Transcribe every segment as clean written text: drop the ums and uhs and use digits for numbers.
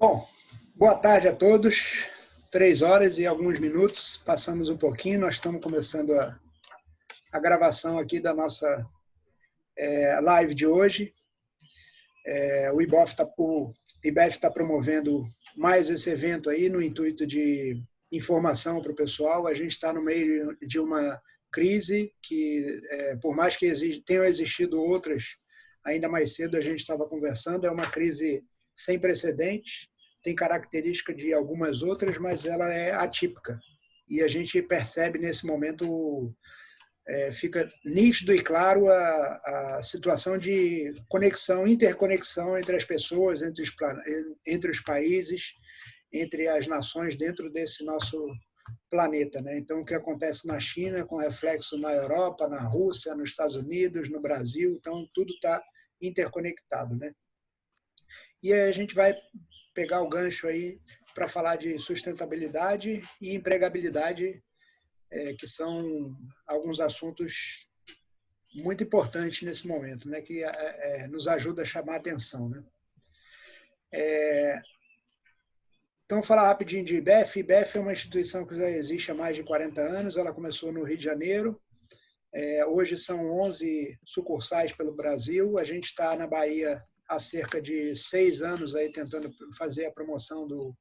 Bom, boa tarde a todos. 3 horas e alguns minutos, passamos um pouquinho, nós estamos começando a gravação aqui da nossa live de hoje. O IBEF está promovendo mais esse evento aí no intuito de informação para o pessoal. A gente está no meio de uma crise que, por mais que tenham existido outras, ainda mais cedo a gente estava conversando, é uma crise sem precedentes, tem característica de algumas outras, mas ela é atípica. E a gente percebe nesse momento, fica nítido e claro a situação de conexão, interconexão entre as pessoas, entre os países, entre as nações dentro desse nosso planeta, né? Então, o que acontece na China, com reflexo na Europa, na Rússia, nos Estados Unidos, no Brasil, então tudo está interconectado, né? E aí a gente vai pegar o gancho aí para falar de sustentabilidade e empregabilidade, que são alguns assuntos muito importantes nesse momento, né, que nos ajuda a chamar a atenção, né? Então, vou falar rapidinho de IBEF. IBEF é uma instituição que já existe há mais de 40 anos, ela começou no Rio de Janeiro, hoje são 11 sucursais pelo Brasil, a gente está na Bahia há cerca de 6 anos aí tentando fazer a promoção do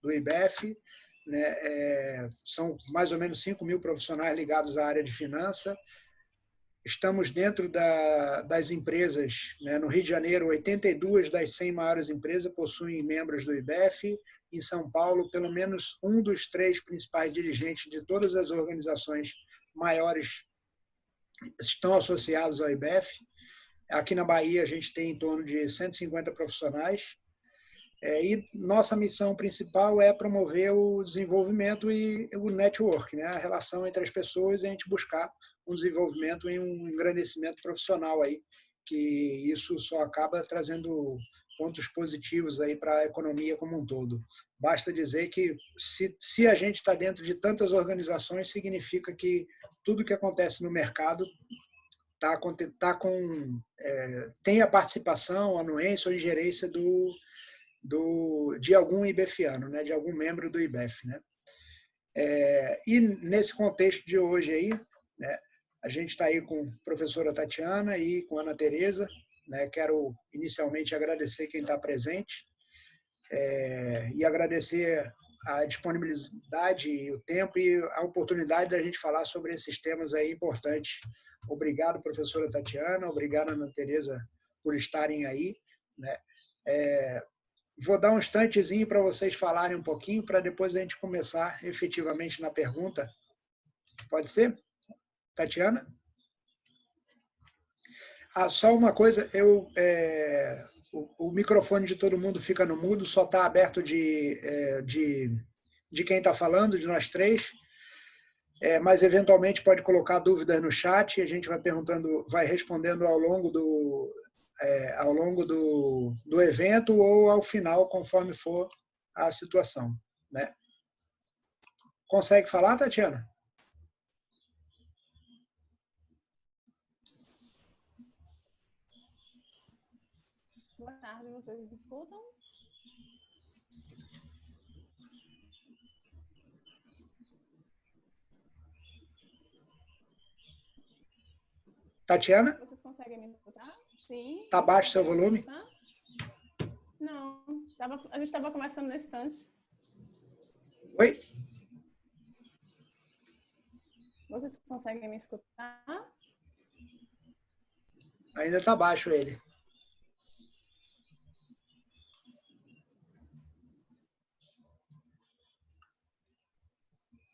IBEF, né? São mais ou menos 5.000 profissionais ligados à área de finança. Estamos dentro das empresas, né? No Rio de Janeiro, 82 das 100 maiores empresas possuem membros do IBEF. Em São Paulo, pelo menos um dos 3 principais dirigentes de todas as organizações maiores estão associados ao IBEF. Aqui na Bahia, a gente tem em torno de 150 profissionais. E nossa missão principal é promover o desenvolvimento e o network, né? A relação entre as pessoas e a gente buscar um desenvolvimento e um engrandecimento profissional aí, que isso só acaba trazendo pontos positivos aí para a economia como um todo. Basta dizer que se a gente está dentro de tantas organizações, significa que tudo que acontece no mercado tem a participação, anuência ou ingerência de algum IBEFiano, né, de algum membro do IBEF, né? E nesse contexto de hoje aí, né, a gente está aí com a professora Tatiana e com a Ana Tereza, né? Quero inicialmente agradecer quem está presente e agradecer a disponibilidade e o tempo e a oportunidade da gente falar sobre esses temas aí importantes. Obrigado, professora Tatiana, obrigado, Ana Tereza, por estarem aí, né? Vou dar um instantezinho para vocês falarem um pouquinho, para depois a gente começar efetivamente na pergunta. Pode ser? Tatiana? Só uma coisa, o microfone de todo mundo fica no mudo, só está aberto de quem está falando, de nós 3, mas eventualmente pode colocar dúvidas no chat e a gente vai respondendo ao longo do evento ou ao final, conforme for a situação, né? Consegue falar, Tatiana? Boa tarde, vocês me escutam? Tatiana? Vocês conseguem me escutar? Sim. Está baixo seu volume? Não, a gente estava conversando nesse instante. Oi? Vocês conseguem me escutar? Ainda está baixo ele.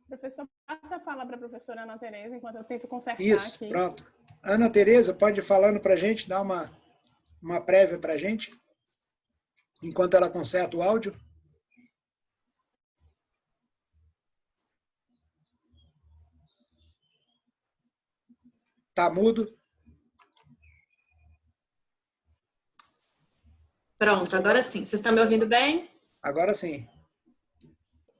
Professor, passa a fala para a professora Ana Tereza, enquanto eu tento consertar Isso, aqui. Pronto. Ana Tereza, pode ir falando para a gente, dar uma prévia para a gente, enquanto ela conserta o áudio? Está mudo? Pronto, agora sim. Vocês estão me ouvindo bem? Agora sim.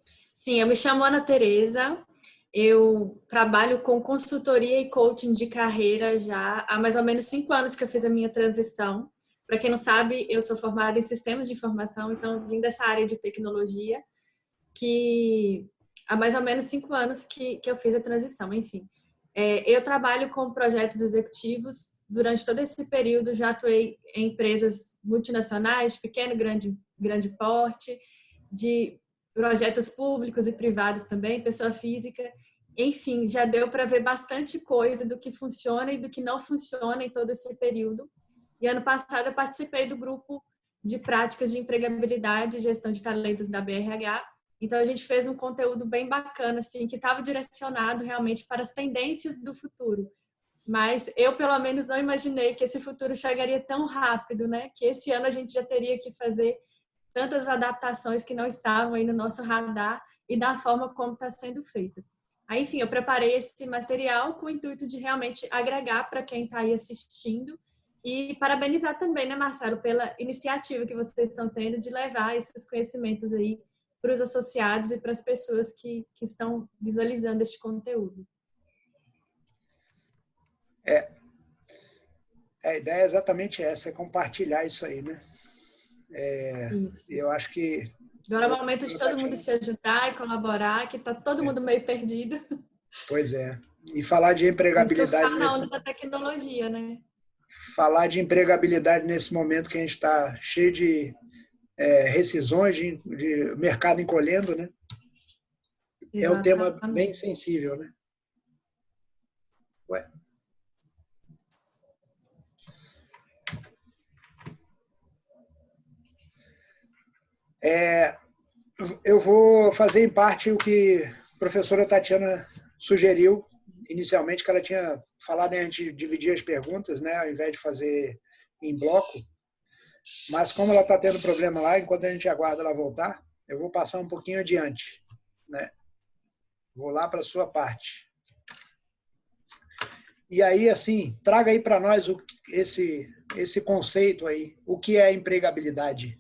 Sim, eu me chamo Ana Tereza. Eu trabalho com consultoria e coaching de carreira já há mais ou menos 5 anos que eu fiz a minha transição Para quem não sabe, eu sou formada em sistemas de informação, então vim dessa área de tecnologia, que há mais ou menos 5 anos que eu fiz a transição, enfim. Eu trabalho com projetos executivos. Durante todo esse período, já atuei em empresas multinacionais, pequeno, grande porte, de projetos públicos e privados também, pessoa física. Enfim, já deu para ver bastante coisa do que funciona e do que não funciona em todo esse período. E ano passado eu participei do grupo de práticas de empregabilidade e gestão de talentos da BRH. Então a gente fez um conteúdo bem bacana, assim, que estava direcionado realmente para as tendências do futuro. Mas eu, pelo menos, não imaginei que esse futuro chegaria tão rápido, né? Que esse ano a gente já teria que fazer tantas adaptações que não estavam aí no nosso radar e da forma como está sendo feita. Aí, enfim, eu preparei esse material com o intuito de realmente agregar para quem está aí assistindo e parabenizar também, né, Marcelo, pela iniciativa que vocês estão tendo de levar esses conhecimentos aí para os associados e para as pessoas que estão visualizando este conteúdo. A ideia é exatamente essa, é compartilhar isso aí, né? Isso. Eu acho que... Agora é o momento de todo mundo se ajudar e colaborar, que está todo mundo meio perdido. Pois é. E falar de empregabilidade... Surfar na onda da tecnologia, né? Falar de empregabilidade nesse momento que a gente está cheio de rescisões, de mercado encolhendo, né? Exatamente. É um tema bem sensível, né? Ué. Eu vou fazer em parte o que a professora Tatiana sugeriu inicialmente, que ela tinha falado, né, a gente dividir as perguntas, né, ao invés de fazer em bloco. Mas como ela está tendo problema lá, enquanto a gente aguarda ela voltar, eu vou passar um pouquinho adiante, né? Vou lá para a sua parte. E aí, assim, traga aí para nós esse conceito aí. O que é empregabilidade?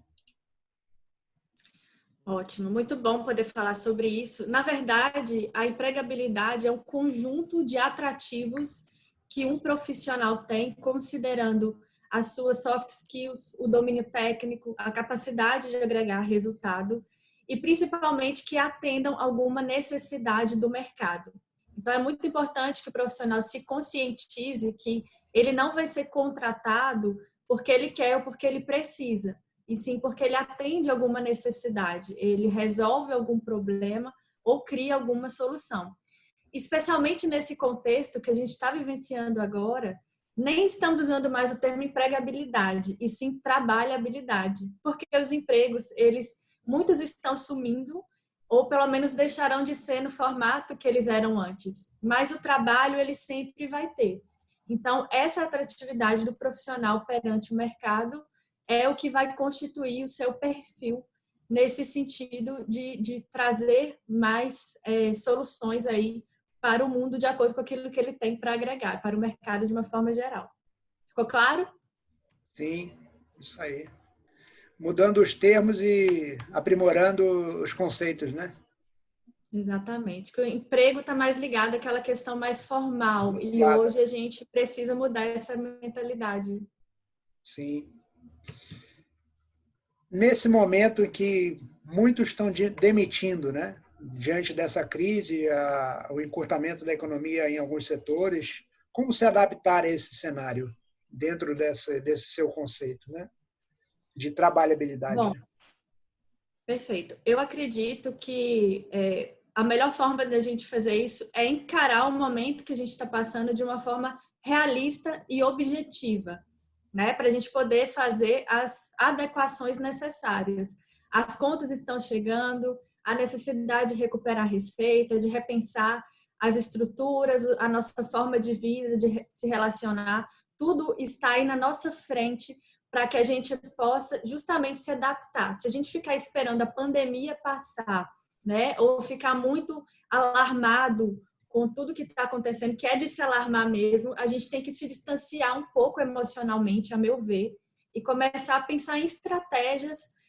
Ótimo, muito bom poder falar sobre isso. Na verdade, a empregabilidade é um conjunto de atrativos que um profissional tem, considerando as suas soft skills, o domínio técnico, a capacidade de agregar resultado e principalmente que atendam alguma necessidade do mercado. Então, é muito importante que o profissional se conscientize que ele não vai ser contratado porque ele quer ou porque ele precisa, e sim porque ele atende alguma necessidade, ele resolve algum problema ou cria alguma solução. Especialmente nesse contexto que a gente está vivenciando agora, nem estamos usando mais o termo empregabilidade, e sim trabalhabilidade, porque os empregos, muitos estão sumindo, ou pelo menos deixarão de ser no formato que eles eram antes, mas o trabalho ele sempre vai ter. Então, essa atratividade do profissional perante o mercado é o que vai constituir o seu perfil nesse sentido de trazer mais soluções aí para o mundo de acordo com aquilo que ele tem para agregar, para o mercado de uma forma geral. Ficou claro? Sim, isso aí. Mudando os termos e aprimorando os conceitos, né? Exatamente. Que o emprego está mais ligado àquela questão mais formal e hoje a gente precisa mudar essa mentalidade. Sim. Nesse momento em que muitos estão demitindo, né? Diante dessa crise, o encurtamento da economia em alguns setores, como se adaptar a esse cenário dentro desse seu conceito, né? De trabalhabilidade? Bom, perfeito. Eu acredito que a melhor forma da gente fazer isso é encarar o momento que a gente está passando de uma forma realista e objetiva, né? Para a gente poder fazer as adequações necessárias. As contas estão chegando, a necessidade de recuperar a receita, de repensar as estruturas, a nossa forma de vida, de se relacionar, tudo está aí na nossa frente para que a gente possa justamente se adaptar. Se a gente ficar esperando a pandemia passar, né, ou ficar muito alarmado com tudo que está acontecendo, que é de se alarmar mesmo, a gente tem que se distanciar um pouco emocionalmente, a meu ver, e começar a pensar em estratégias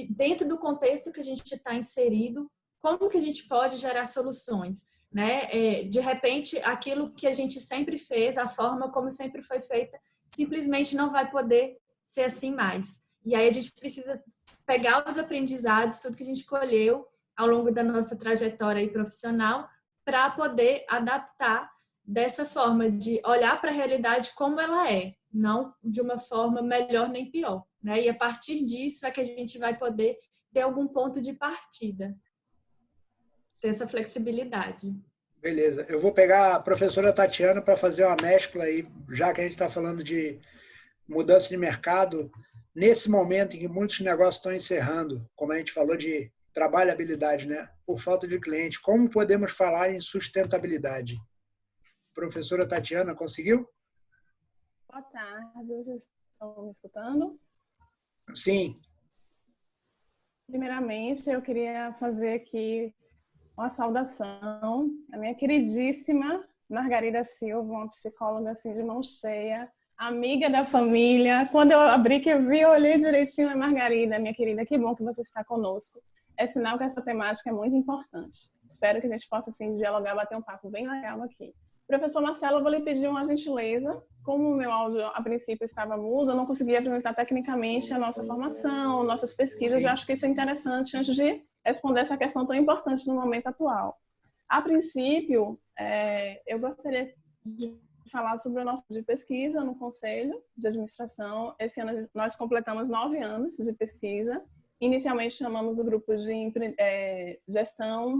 dentro do contexto que a gente está inserido, como que a gente pode gerar soluções, né? De repente, aquilo que a gente sempre fez, a forma como sempre foi feita, simplesmente não vai poder ser assim mais. E aí a gente precisa pegar os aprendizados, tudo que a gente colheu ao longo da nossa trajetória aí profissional, para poder adaptar dessa forma de olhar para a realidade como ela é, não de uma forma melhor nem pior, né? E a partir disso é que a gente vai poder ter algum ponto de partida, ter essa flexibilidade. Beleza. Eu vou pegar a professora Tatiana para fazer uma mescla aí, já que a gente está falando de mudança de mercado, nesse momento em que muitos negócios estão encerrando, como a gente falou de trabalhabilidade, né? Por falta de cliente, como podemos falar em sustentabilidade? Professora Tatiana, conseguiu? Boa tarde, vocês estão me escutando? Sim. Primeiramente, eu queria fazer aqui uma saudação à minha queridíssima Margarida Silva, uma psicóloga assim, de mão cheia, amiga da família. Quando eu abri, que eu vi, eu olhei direitinho a Margarida, minha querida, que bom que você está conosco. É sinal que essa temática é muito importante. Espero que a gente possa assim, dialogar, bater um papo bem legal aqui. Professor Marcelo, eu vou lhe pedir uma gentileza. Como o meu áudio, a princípio, estava mudo, eu não conseguia apresentar tecnicamente a nossa formação, nossas pesquisas. Eu acho que isso é interessante antes de responder essa questão tão importante no momento atual. A princípio, eu gostaria de falar sobre o nosso de pesquisa no Conselho de Administração. Esse ano nós completamos 9 anos de pesquisa. Inicialmente chamamos o grupo de gestão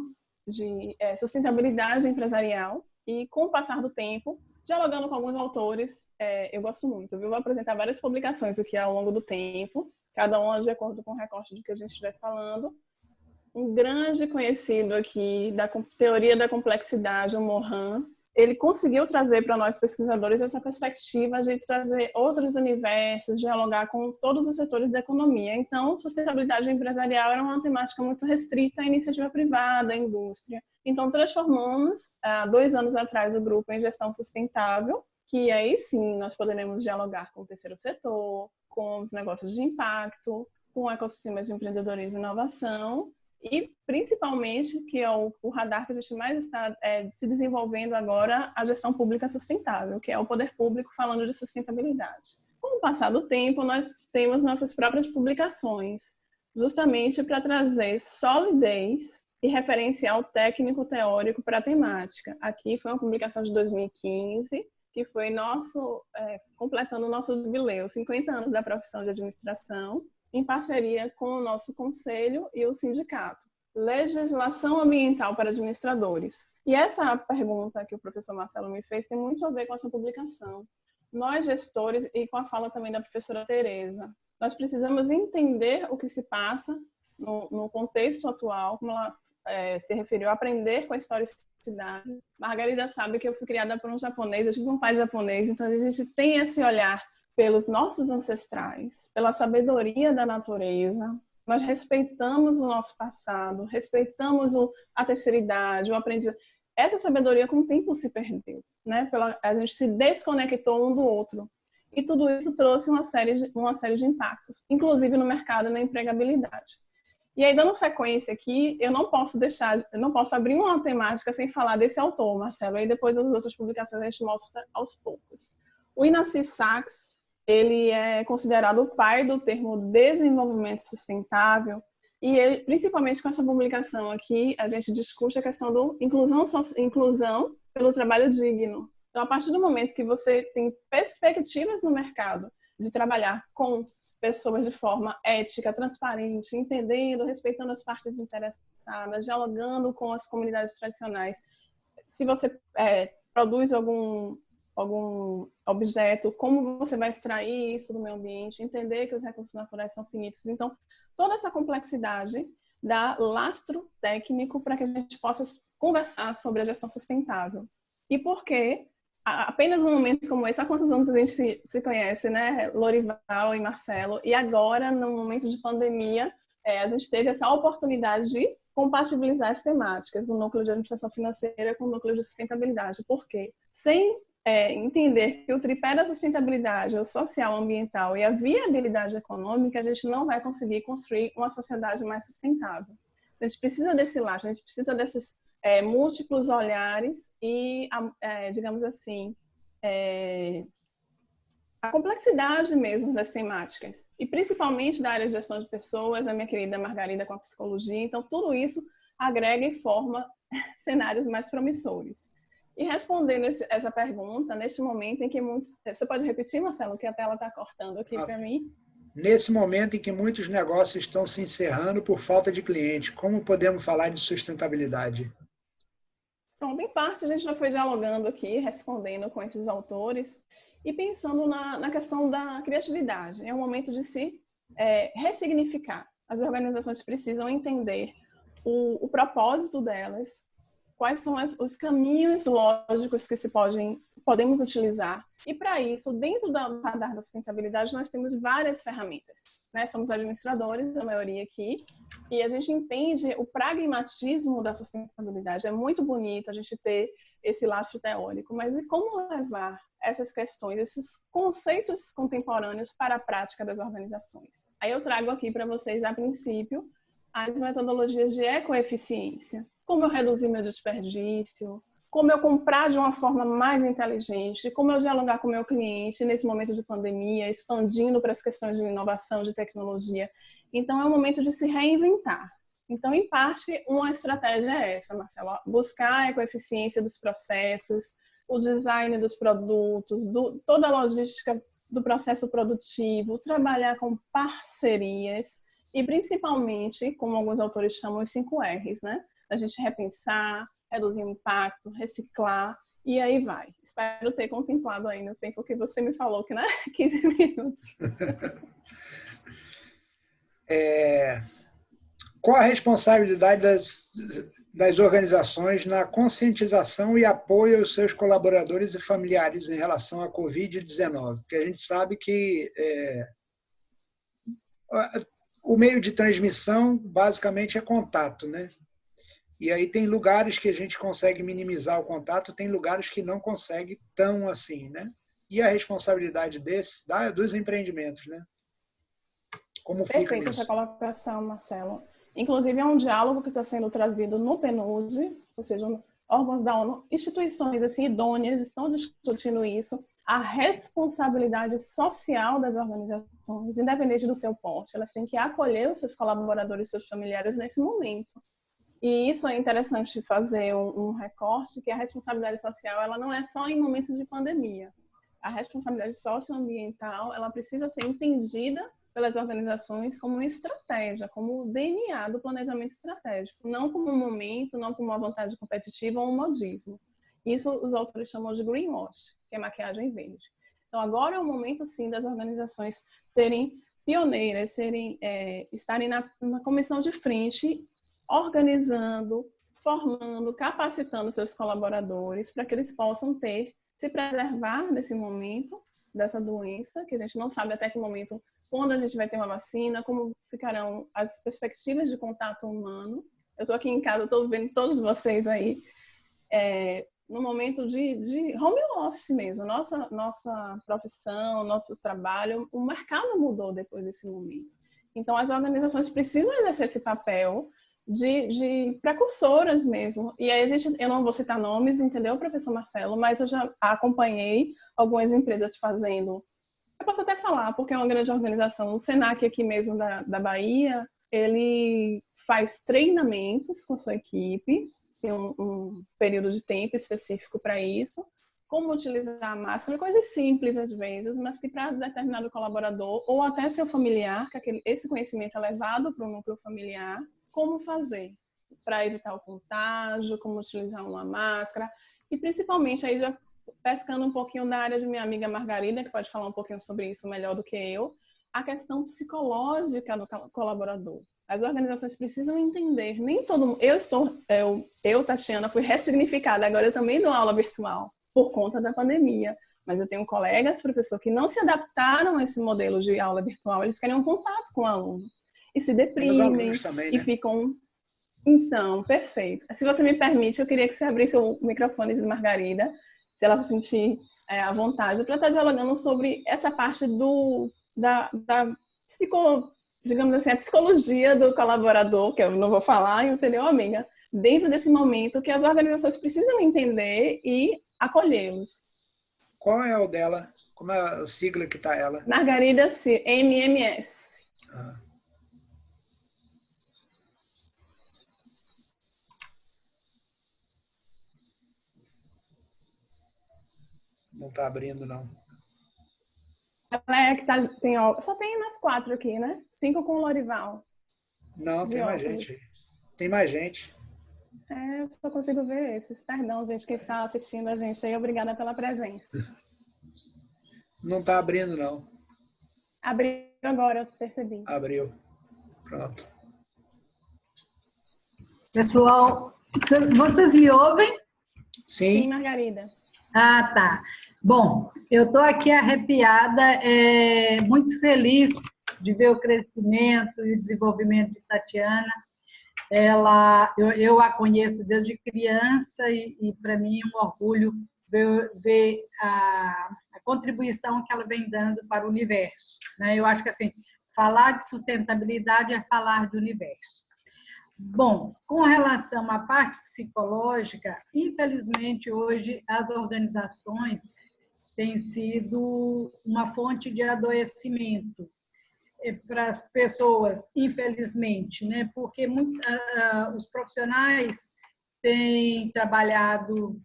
de sustentabilidade empresarial e com o passar do tempo, dialogando com alguns autores, eu gosto muito, viu? Vou apresentar várias publicações aqui ao longo do tempo, cada uma de acordo com o recorte do que a gente estiver falando. Um grande conhecido aqui da teoria da complexidade, o Morin, ele conseguiu trazer para nós pesquisadores essa perspectiva de trazer outros universos, dialogar com todos os setores da economia. Então, sustentabilidade empresarial era uma temática muito restrita à iniciativa privada, à indústria. Então, transformamos, há 2 anos atrás, o grupo em gestão sustentável, que aí sim nós poderemos dialogar com o terceiro setor, com os negócios de impacto, com o ecossistema de empreendedorismo e inovação, e principalmente, que é o radar que a gente mais está se desenvolvendo agora, a gestão pública sustentável, que é o poder público falando de sustentabilidade. Com o passar do tempo, nós temos nossas próprias publicações, justamente para trazer solidez e referencial técnico-teórico para a temática. Aqui foi uma publicação de 2015, que foi completando o nosso jubileu, 50 anos da profissão de administração, em parceria com o nosso conselho e o sindicato. Legislação ambiental para administradores. E essa pergunta que o professor Marcelo me fez tem muito a ver com essa publicação. Nós, gestores, e com a fala também da professora Tereza, nós precisamos entender o que se passa no contexto atual, como ela se referiu, aprender com a historicidade. Margarida sabe que eu fui criada por um japonês, eu tive um pai japonês, então a gente tem esse olhar pelos nossos ancestrais, pela sabedoria da natureza. Nós respeitamos o nosso passado, respeitamos a terceira idade, o aprendizado. Essa sabedoria com o tempo se perdeu, né? A gente se desconectou um do outro. E tudo isso trouxe uma série de impactos, inclusive no mercado e na empregabilidade. E aí, dando sequência aqui, eu não posso abrir uma temática sem falar desse autor, Marcelo, e depois das outras publicações a gente mostra aos poucos. O Inácio Sachs, ele é considerado o pai do termo desenvolvimento sustentável, e ele, principalmente com essa publicação aqui, a gente discute a questão do inclusão pelo trabalho digno. Então, a partir do momento que você tem perspectivas no mercado de trabalhar com pessoas de forma ética, transparente, entendendo, respeitando as partes interessadas, dialogando com as comunidades tradicionais, se você produz algum objeto, como você vai extrair isso do meio ambiente, entender que os recursos naturais são finitos. Então, toda essa complexidade dá lastro técnico para que a gente possa conversar sobre a gestão sustentável. E por quê? Apenas num momento como esse, há quantos anos a gente se conhece, né? Lorival e Marcelo, e agora, no momento de pandemia, a gente teve essa oportunidade de compatibilizar as temáticas, o núcleo de administração financeira com o núcleo de sustentabilidade. Por quê? Sem entender que o tripé da sustentabilidade, o social, ambiental e a viabilidade econômica, a gente não vai conseguir construir uma sociedade mais sustentável. A gente precisa desse laço, a gente precisa desses múltiplos olhares e, digamos assim, a complexidade mesmo das temáticas, e principalmente da área de gestão de pessoas, a minha querida Margarida com a psicologia. Então, tudo isso agrega e forma cenários mais promissores. E respondendo essa pergunta, neste momento em que muitos... Você pode repetir, Marcelo, que a tela está cortando aqui para mim? Nesse momento em que muitos negócios estão se encerrando por falta de cliente, como podemos falar de sustentabilidade? Pronto, em parte a gente já foi dialogando aqui, respondendo com esses autores e pensando na questão da criatividade. É um momento de se ressignificar. As organizações precisam entender o propósito delas, quais são os caminhos lógicos que podemos utilizar. E para isso, dentro do radar da sustentabilidade, nós temos várias ferramentas, né? Somos administradores, a maioria aqui, e a gente entende o pragmatismo da sustentabilidade. É muito bonito a gente ter esse lastro teórico, mas e como levar essas questões, esses conceitos contemporâneos para a prática das organizações? Aí eu trago aqui para vocês, a princípio, as metodologias de ecoeficiência. Como eu reduzir meu desperdício, como eu comprar de uma forma mais inteligente, como eu dialogar com o meu cliente nesse momento de pandemia, expandindo para as questões de inovação, de tecnologia. Então, é um momento de se reinventar. Então, em parte, uma estratégia é essa, Marcelo, buscar a ecoeficiência dos processos, o design dos produtos, toda a logística do processo produtivo, trabalhar com parcerias e, principalmente, como alguns autores chamam, os 5 R's, né? A gente repensar, reduzir o impacto, reciclar, e aí vai. Espero ter contemplado aí no tempo que você me falou, que não é 15 minutos. Qual a responsabilidade das organizações na conscientização e apoio aos seus colaboradores e familiares em relação à Covid-19? Porque a gente sabe que o meio de transmissão basicamente é contato, né? E aí tem lugares que a gente consegue minimizar o contato, tem lugares que não consegue tão assim, né? E a responsabilidade dos empreendimentos, né? Como fica nisso? Perfeita essa colocação, Marcelo. Inclusive, é um diálogo que está sendo trazido no PNUD, ou seja, órgãos da ONU, instituições assim, idôneas estão discutindo isso, a responsabilidade social das organizações, independente do seu porte. Elas têm que acolher os seus colaboradores e seus familiares nesse momento. E isso é interessante fazer um recorte, que a responsabilidade social ela não é só em momentos de pandemia. A responsabilidade socioambiental ela precisa ser entendida pelas organizações como uma estratégia, como o DNA do planejamento estratégico, não como um momento, não como uma vantagem competitiva ou um modismo. Isso os autores chamam de greenwash, que é maquiagem verde. Então agora é o momento sim das organizações serem pioneiras, estarem na comissão de frente, organizando, formando, capacitando seus colaboradores para que eles possam se preservar desse momento, dessa doença, que a gente não sabe até que momento, quando a gente vai ter uma vacina, como ficarão as perspectivas de contato humano. Eu estou aqui em casa, estou vendo todos vocês aí, no momento de home office mesmo. Nossa profissão, nosso trabalho, o mercado mudou depois desse momento. Então, as organizações precisam exercer esse papel de precursoras mesmo. E aí eu não vou citar nomes, entendeu, professor Marcelo? Mas eu já acompanhei algumas empresas fazendo. Eu posso até falar, porque é uma grande organização. O Senac aqui mesmo da Bahia, ele faz treinamentos com sua equipe, tem um período de tempo específico para isso, como utilizar a máscara, coisas simples às vezes, mas que para determinado colaborador ou até seu familiar, que esse conhecimento é levado para o núcleo familiar, como fazer para evitar o contágio, como utilizar uma máscara e principalmente aí já pescando um pouquinho da área de minha amiga Margarida, que pode falar um pouquinho sobre isso melhor do que eu, a questão psicológica do colaborador. As organizações precisam entender, nem todo mundo... Eu, Tatiana, fui ressignificada, agora eu também dou aula virtual por conta da pandemia, mas eu tenho colegas, professor, que não se adaptaram a esse modelo de aula virtual, eles querem um contato com o aluno. E se deprimem, também, né? E ficam... Então, perfeito. Se você me permite, eu queria que você abrisse o microfone de Margarida, se ela se sentir à vontade, para estar dialogando sobre essa parte da digamos assim, a psicologia do colaborador, que eu não vou falar, entendeu, amiga? Dentro desse momento que as organizações precisam entender e acolhê-los. Qual é o dela? Como é a sigla que está ela? Margarida Silva, MMS. Ah. Não está abrindo, não. Ela é que só tem umas 4 aqui, né? 5 com o Lorival. Não, tem mais gente aí. Tem mais gente. Eu só consigo ver esses. Perdão, gente, quem está assistindo a gente aí. Obrigada pela presença. Não está abrindo, não. Abriu agora, eu percebi. Abriu. Pronto. Pessoal, vocês me ouvem? Sim. Sim, Margarida. Ah, tá. Bom, eu estou aqui arrepiada, muito feliz de ver o crescimento e o desenvolvimento de Tatiana. Eu a conheço desde criança e para mim é um orgulho ver a contribuição que ela vem dando para o universo, né? Eu acho que assim, falar de sustentabilidade é falar de universo. Bom, com relação à parte psicológica, infelizmente hoje as organizações têm sido uma fonte de adoecimento para as pessoas, infelizmente, né? Porque os profissionais têm trabalhado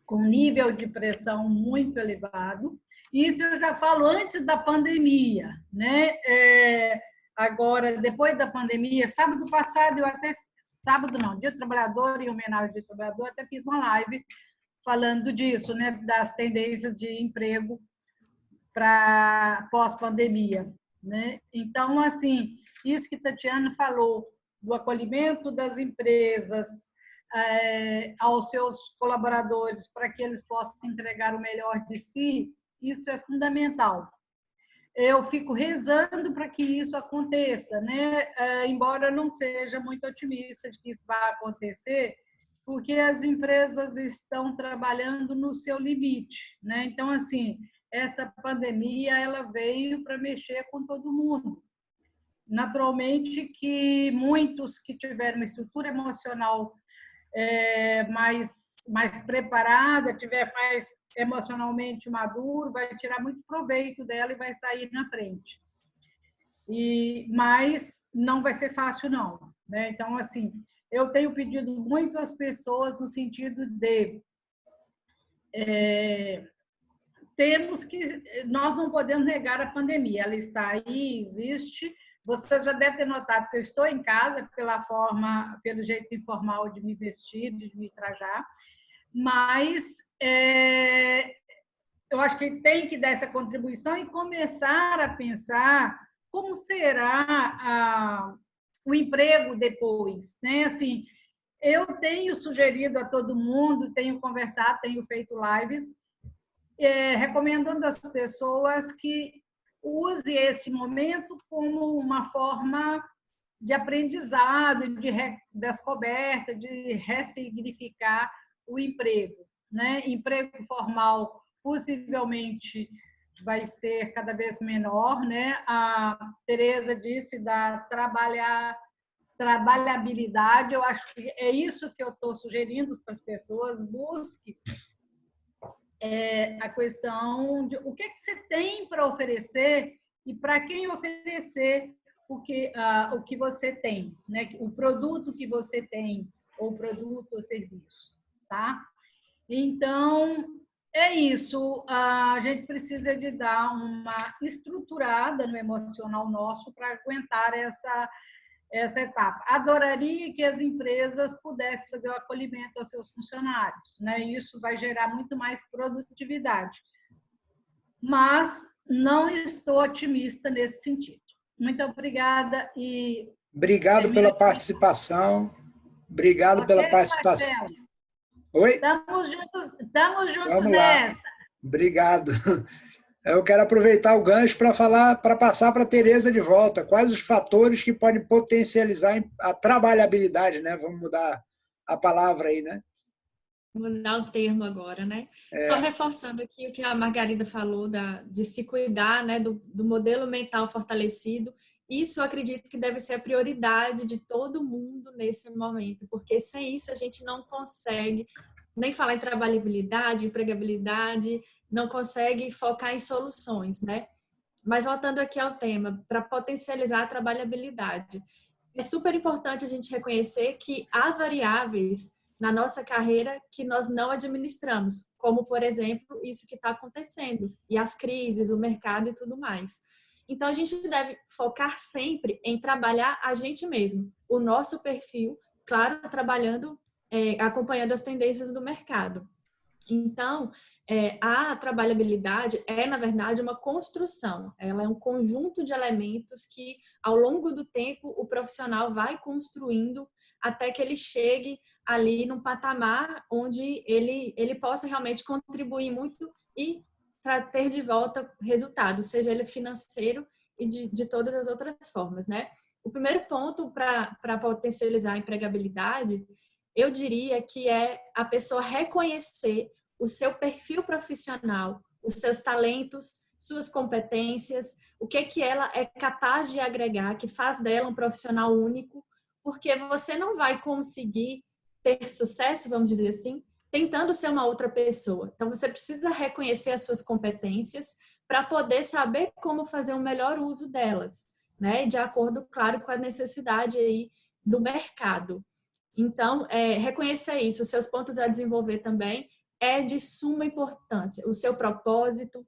com nível de pressão muito elevado. Isso eu já falo antes da pandemia, né? Agora, depois da pandemia, sábado passado, Dia do Trabalhador, em homenagem ao Dia do Trabalhador, até fiz uma live falando disso, né? Das tendências de emprego para pós-pandemia, né? Então, assim, isso que Tatiana falou, do acolhimento das empresas aos seus colaboradores para que eles possam entregar o melhor de si, isso é fundamental. Eu fico rezando para que isso aconteça, né? Embora não seja muito otimista de que isso vai acontecer, porque as empresas estão trabalhando no seu limite, né? Então, assim, essa pandemia ela veio para mexer com todo mundo. Naturalmente que muitos que tiveram uma estrutura emocional mais preparada, tiver mais emocionalmente maduro, vai tirar muito proveito dela e vai sair na frente. Mas não vai ser fácil, não, né? Então, assim, eu tenho pedido muito às pessoas no sentido de nós não podemos negar a pandemia, ela está aí, existe. Você já deve ter notado que eu estou em casa pelo jeito informal de me vestir, de me trajar, mas eu acho que tem que dar essa contribuição e começar a pensar como será o emprego depois, né? Assim, eu tenho sugerido a todo mundo, tenho conversado, tenho feito lives, recomendando às pessoas que use esse momento como uma forma de aprendizado, de descoberta, de ressignificar o emprego, né? Emprego formal possivelmente vai ser cada vez menor, né? A Tereza disse da trabalhabilidade, eu acho que é isso que eu estou sugerindo para as pessoas, busque a questão de o que você tem para oferecer e para quem oferecer o que você tem, né? O produto que você tem, ou produto ou serviço, tá? Então, é isso. A gente precisa de dar uma estruturada no emocional nosso para aguentar essa etapa. Adoraria que as empresas pudessem fazer o acolhimento aos seus funcionários, né? Isso vai gerar muito mais produtividade. Mas não estou otimista nesse sentido. Muito obrigada e... Obrigado pela participação. Obrigado pela participação. Marcelo. Oi? Estamos juntos Vamos nessa. lá. Obrigado. Eu quero aproveitar o gancho para passar para a Tereza de volta. Quais os fatores que podem potencializar a trabalhabilidade, né? Vamos mudar a palavra aí, né? Mudar o termo agora, né? Só reforçando aqui o que a Margarida falou de se cuidar, né? Do modelo mental fortalecido. Isso eu acredito que deve ser a prioridade de todo mundo nesse momento, porque sem isso a gente não consegue nem falar em trabalhabilidade, empregabilidade, não consegue focar em soluções, né? Mas voltando aqui ao tema, para potencializar a trabalhabilidade, é super importante a gente reconhecer que há variáveis na nossa carreira que nós não administramos, como, por exemplo, isso que está acontecendo, e as crises, o mercado e tudo mais. Então, a gente deve focar sempre em trabalhar a gente mesmo, o nosso perfil, claro, trabalhando, acompanhando as tendências do mercado. Então, a trabalhabilidade é, na verdade, uma construção. Ela é um conjunto de elementos que, ao longo do tempo, o profissional vai construindo até que ele chegue ali num patamar onde ele possa realmente contribuir muito e ter de volta resultado, seja ele financeiro e de todas as outras formas, né? O primeiro ponto para potencializar a empregabilidade, eu diria que é a pessoa reconhecer o seu perfil profissional, os seus talentos, suas competências, o que ela é capaz de agregar, que faz dela um profissional único, porque você não vai conseguir ter sucesso, vamos dizer assim, tentando ser uma outra pessoa. Então, você precisa reconhecer as suas competências para poder saber como fazer um melhor uso delas, né? De acordo, claro, com a necessidade aí do mercado. Então, reconhecer isso, os seus pontos a desenvolver também é de suma importância. O seu propósito,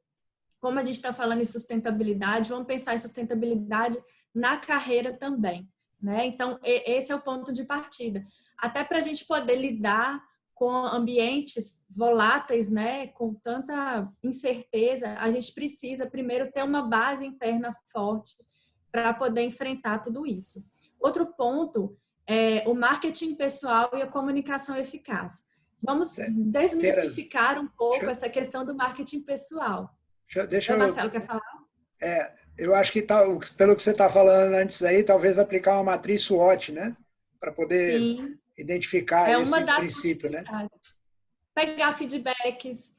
como a gente está falando em sustentabilidade, vamos pensar em sustentabilidade na carreira também, né? Então, esse é o ponto de partida. Até para a gente poder lidar com ambientes voláteis, né? Com tanta incerteza, a gente precisa primeiro ter uma base interna forte para poder enfrentar tudo isso. Outro ponto é o marketing pessoal e a comunicação eficaz. Vamos desmistificar um pouco essa questão do marketing pessoal. Marcelo, quer falar? Eu acho que, pelo que você está falando antes aí, talvez aplicar uma matriz SWOT, né? Para poder identificar esse princípio, né? Pegar feedbacks,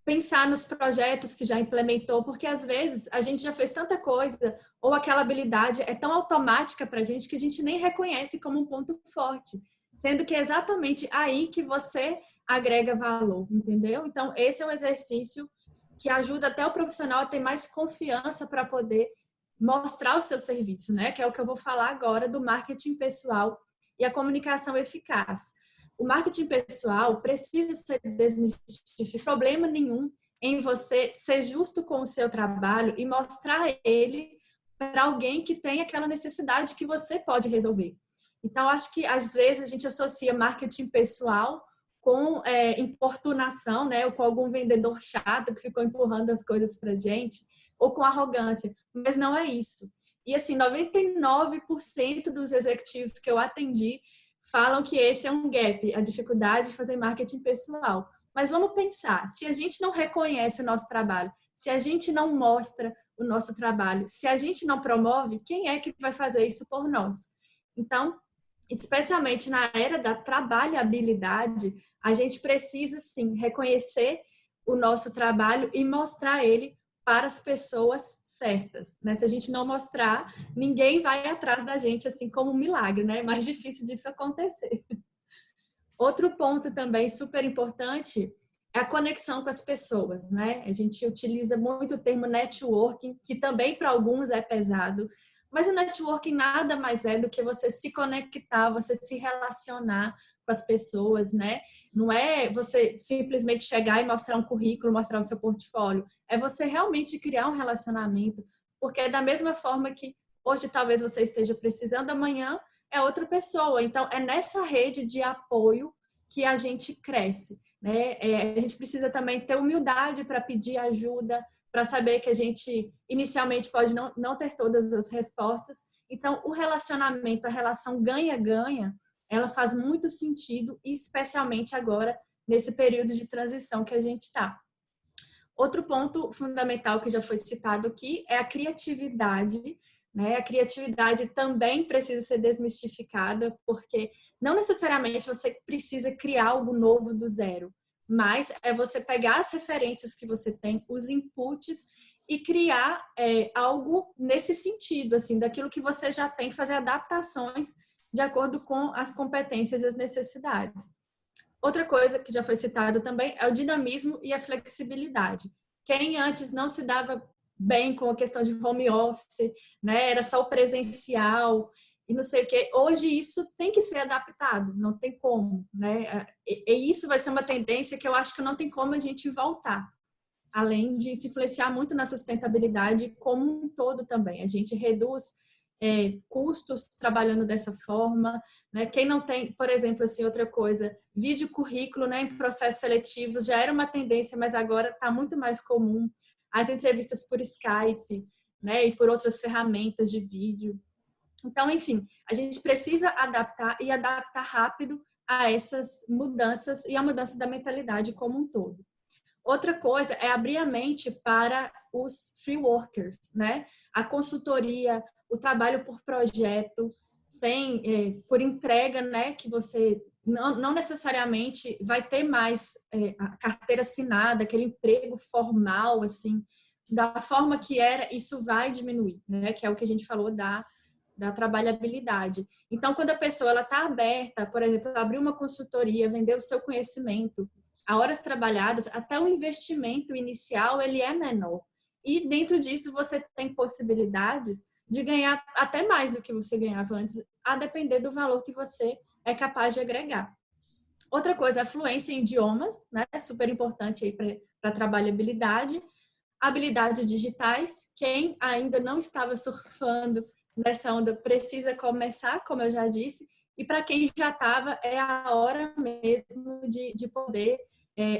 pensar nos projetos que já implementou, porque às vezes a gente já fez tanta coisa, ou aquela habilidade é tão automática para a gente que a gente nem reconhece como um ponto forte, sendo que é exatamente aí que você agrega valor, entendeu? Então, esse é um exercício que ajuda até o profissional a ter mais confiança para poder mostrar o seu serviço, né? Que é o que eu vou falar agora do marketing pessoal e a comunicação eficaz. O marketing pessoal precisa ser desmistificado, problema nenhum em você ser justo com o seu trabalho e mostrar ele para alguém que tem aquela necessidade que você pode resolver. Então, acho que às vezes a gente associa marketing pessoal com importunação, né? Ou com algum vendedor chato que ficou empurrando as coisas para a gente, ou com arrogância, mas não é isso. E assim, 99% dos executivos que eu atendi falam que esse é um gap, a dificuldade de fazer marketing pessoal. Mas vamos pensar, se a gente não reconhece o nosso trabalho, se a gente não mostra o nosso trabalho, se a gente não promove, quem é que vai fazer isso por nós? Então, especialmente na era da trabalhabilidade, a gente precisa, sim, reconhecer o nosso trabalho e mostrar ele para as pessoas certas, né? Se a gente não mostrar, ninguém vai atrás da gente, assim como um milagre, né? É mais difícil disso acontecer. Outro ponto também super importante é a conexão com as pessoas, né? A gente utiliza muito o termo networking, que também para alguns é pesado, mas o networking nada mais é do que você se conectar, você se relacionar com as pessoas, né? Não é você simplesmente chegar e mostrar um currículo, mostrar o seu portfólio. É você realmente criar um relacionamento, porque da mesma forma que hoje talvez você esteja precisando, amanhã é outra pessoa. Então, é nessa rede de apoio que a gente cresce, né? A gente precisa também ter humildade para pedir ajuda, para saber que a gente inicialmente pode não ter todas as respostas. Então, o relacionamento, a relação ganha-ganha, ela faz muito sentido, especialmente agora, nesse período de transição que a gente está. Outro ponto fundamental que já foi citado aqui é a criatividade, né? A criatividade também precisa ser desmistificada, porque não necessariamente você precisa criar algo novo do zero, mas é você pegar as referências que você tem, os inputs e criar algo nesse sentido, assim, daquilo que você já tem, fazer adaptações de acordo com as competências e as necessidades. Outra coisa que já foi citada também é o dinamismo e a flexibilidade. Quem antes não se dava bem com a questão de home office, né? Era só o presencial e não sei o quê. Hoje isso tem que ser adaptado, não tem como, né? E isso vai ser uma tendência que eu acho que não tem como a gente voltar. Além de se influenciar muito na sustentabilidade como um todo também. A gente reduz custos trabalhando dessa forma, né? Quem não tem, por exemplo, assim, outra coisa, vídeo currículo, né, em processos seletivos já era uma tendência, mas agora está muito mais comum. As entrevistas por Skype, né, e por outras ferramentas de vídeo. Então, enfim, a gente precisa adaptar e adaptar rápido a essas mudanças e a mudança da mentalidade como um todo. Outra coisa é abrir a mente para os free workers, né? A consultoria, o trabalho por projeto, por entrega, né? Que você não necessariamente vai ter mais a carteira assinada, aquele emprego formal, assim, da forma que era, isso vai diminuir, né? Que é o que a gente falou da trabalhabilidade. Então, quando a pessoa está aberta, por exemplo, a abrir uma consultoria, vender o seu conhecimento, a horas trabalhadas, até o investimento inicial ele é menor. E dentro disso você tem possibilidades de ganhar até mais do que você ganhava antes, a depender do valor que você é capaz de agregar. Outra coisa, a fluência em idiomas, né? Super importante aí para trabalhabilidade. Habilidades digitais, quem ainda não estava surfando nessa onda precisa começar, como eu já disse, e para quem já estava, é a hora mesmo de poder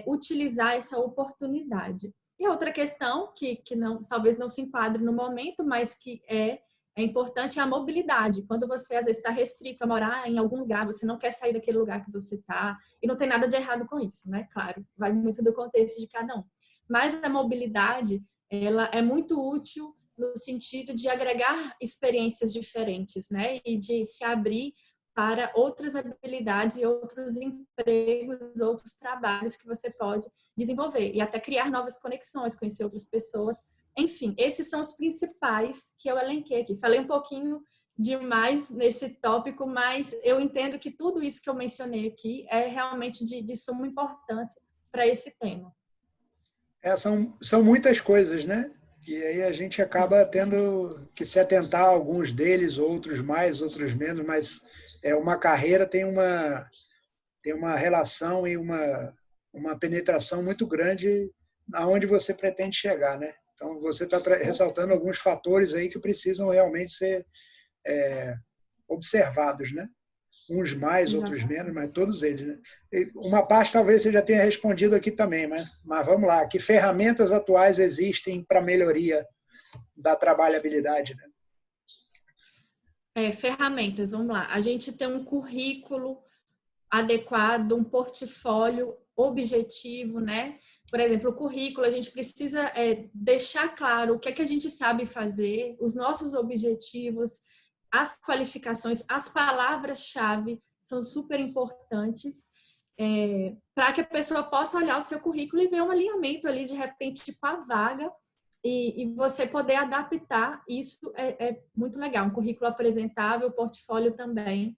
utilizar essa oportunidade. E outra questão, que não, talvez não se enquadre no momento, mas que é importante, é a mobilidade. Quando você, às vezes, está restrito a morar em algum lugar, você não quer sair daquele lugar que você está, e não tem nada de errado com isso, né? Claro, vai muito do contexto de cada um. Mas a mobilidade, ela é muito útil no sentido de agregar experiências diferentes, né? E de se abrir para outras habilidades e outros empregos, outros trabalhos que você pode desenvolver e até criar novas conexões, conhecer outras pessoas. Enfim, esses são os principais que eu elenquei aqui. Falei um pouquinho demais nesse tópico, mas eu entendo que tudo isso que eu mencionei aqui é realmente de suma importância para esse tema. São muitas coisas, né? E aí a gente acaba tendo que se atentar a alguns deles, outros mais, outros menos, mas uma carreira tem uma relação e uma penetração muito grande aonde você pretende chegar, né? Então, você está ressaltando alguns fatores aí que precisam realmente ser observados, né? Uns mais, outros menos, mas todos eles, né? Uma parte talvez você já tenha respondido aqui também, mas vamos lá. Que ferramentas atuais existem para melhoria da trabalhabilidade, né? Ferramentas, vamos lá. A gente tem um currículo adequado, um portfólio objetivo, né? Por exemplo, o currículo, a gente precisa deixar claro o que é que a gente sabe fazer, os nossos objetivos, as qualificações, as palavras-chave são super importantes para que a pessoa possa olhar o seu currículo e ver um alinhamento ali, de repente, com a vaga e você poder adaptar. Isso é muito legal. Um currículo apresentável, portfólio também.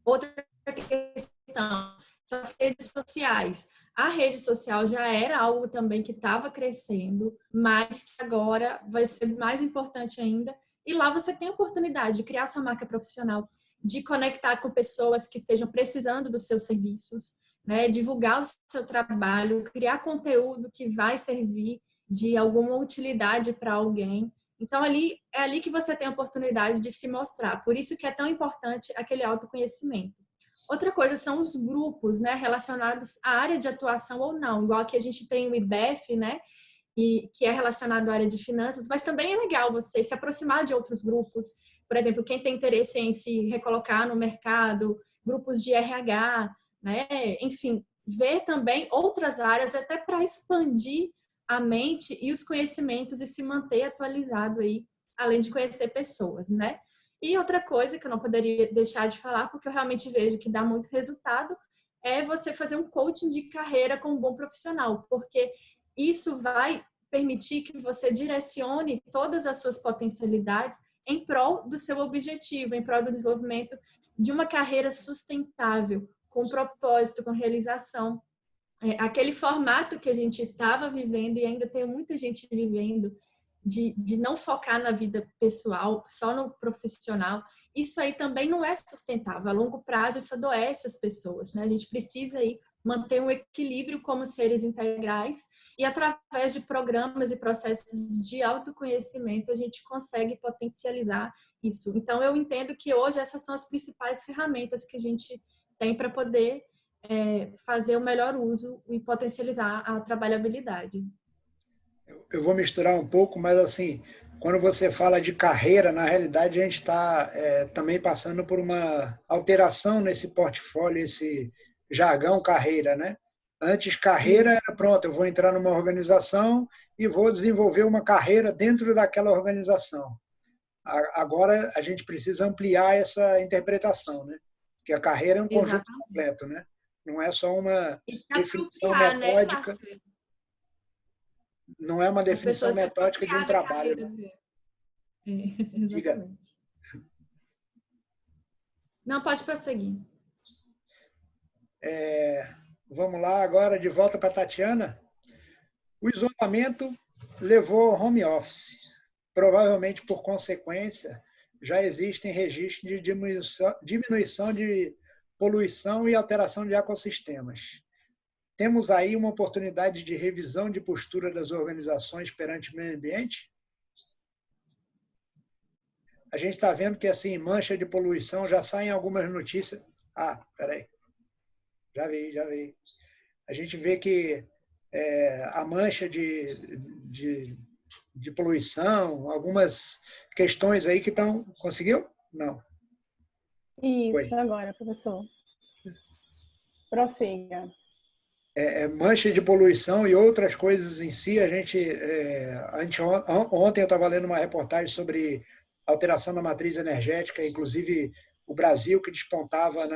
Outra questão são as redes sociais. A rede social já era algo também que estava crescendo, mas que agora vai ser mais importante ainda. E lá você tem a oportunidade de criar sua marca profissional, de conectar com pessoas que estejam precisando dos seus serviços, né? Divulgar o seu trabalho, criar conteúdo que vai servir de alguma utilidade para alguém. Então, é ali que você tem a oportunidade de se mostrar. Por isso que é tão importante aquele autoconhecimento. Outra coisa são os grupos, né, relacionados à área de atuação ou não. Igual aqui a gente tem o IBEF, né, que é relacionado à área de finanças, mas também é legal você se aproximar de outros grupos. Por exemplo, quem tem interesse em se recolocar no mercado, grupos de RH, né, enfim, ver também outras áreas até para expandir a mente e os conhecimentos e se manter atualizado aí, além de conhecer pessoas, né? E outra coisa que eu não poderia deixar de falar, porque eu realmente vejo que dá muito resultado, é você fazer um coaching de carreira com um bom profissional, porque isso vai permitir que você direcione todas as suas potencialidades em prol do seu objetivo, em prol do desenvolvimento de uma carreira sustentável, com propósito, com realização. Aquele formato que a gente estava vivendo e ainda tem muita gente vivendo, de não focar na vida pessoal, só no profissional, isso aí também não é sustentável. A longo prazo, isso adoece as pessoas, né? A gente precisa aí manter um equilíbrio como seres integrais e, através de programas e processos de autoconhecimento, a gente consegue potencializar isso. Então, eu entendo que hoje essas são as principais ferramentas que a gente tem para poder fazer o melhor uso e potencializar a trabalhabilidade. Eu vou misturar um pouco, mas assim, quando você fala de carreira, na realidade a gente está também passando por uma alteração nesse portfólio, esse jargão carreira, né? Antes, carreira era pronto, eu vou entrar numa organização e vou desenvolver uma carreira dentro daquela organização. Agora a gente precisa ampliar essa interpretação, né? Que a carreira é um conjunto completo, né? Não é só uma definição metódica. Né, não é uma definição metódica de um trabalho. Né? Exatamente. Não, pode prosseguir. Vamos lá, agora de volta para a Tatiana. O isolamento levou ao home office. Provavelmente, por consequência, já existem registros de diminuição de poluição e alteração de ecossistemas. Temos aí uma oportunidade de revisão de postura das organizações perante o meio ambiente? A gente está vendo que, assim, mancha de poluição já saem algumas notícias. Peraí. Já vi. A gente vê que a mancha de poluição, algumas questões aí que estão... Conseguiu? Não. Isso, agora, professor. Prossiga. Mancha de poluição e outras coisas em si. Ontem eu estava lendo uma reportagem sobre alteração da matriz energética, inclusive o Brasil, que despontava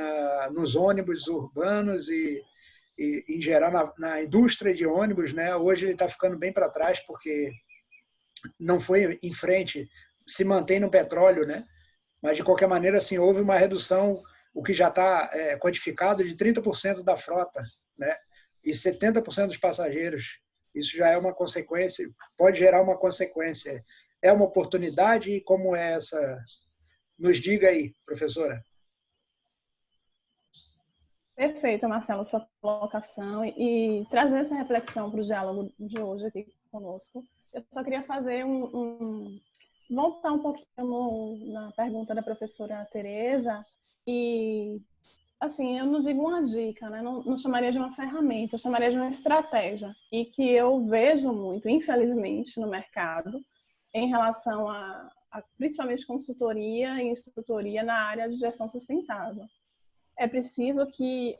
nos ônibus urbanos e em geral na indústria de ônibus, né? Hoje ele está ficando bem para trás porque não foi em frente, se mantém no petróleo, né? Mas de qualquer maneira, assim, houve uma redução, o que já está quantificado, de 30% da frota, né? E 70% dos passageiros. Isso já é uma consequência, pode gerar uma consequência. É uma oportunidade? E como é essa? Nos diga aí, professora. Perfeito, Marcelo, sua colocação e trazer essa reflexão para o diálogo de hoje aqui conosco. Eu só queria fazer voltar um pouquinho na pergunta da professora Tereza e, assim, eu não digo uma dica, né? Não chamaria de uma ferramenta, eu chamaria de uma estratégia e que eu vejo muito, infelizmente, no mercado em relação a principalmente consultoria e instrutoria na área de gestão sustentável. É preciso que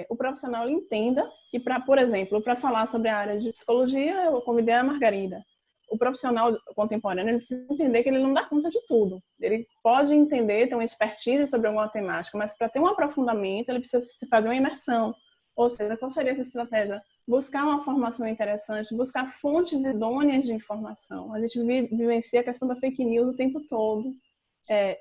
o profissional entenda que, por exemplo, para falar sobre a área de psicologia, eu convidei a Margarida. O profissional contemporâneo ele precisa entender que ele não dá conta de tudo. Ele pode entender, ter uma expertise sobre alguma temática, mas para ter um aprofundamento, ele precisa fazer uma imersão. Ou seja, qual seria essa estratégia? Buscar uma formação interessante, buscar fontes idôneas de informação. A gente vivencia a questão da fake news o tempo todo.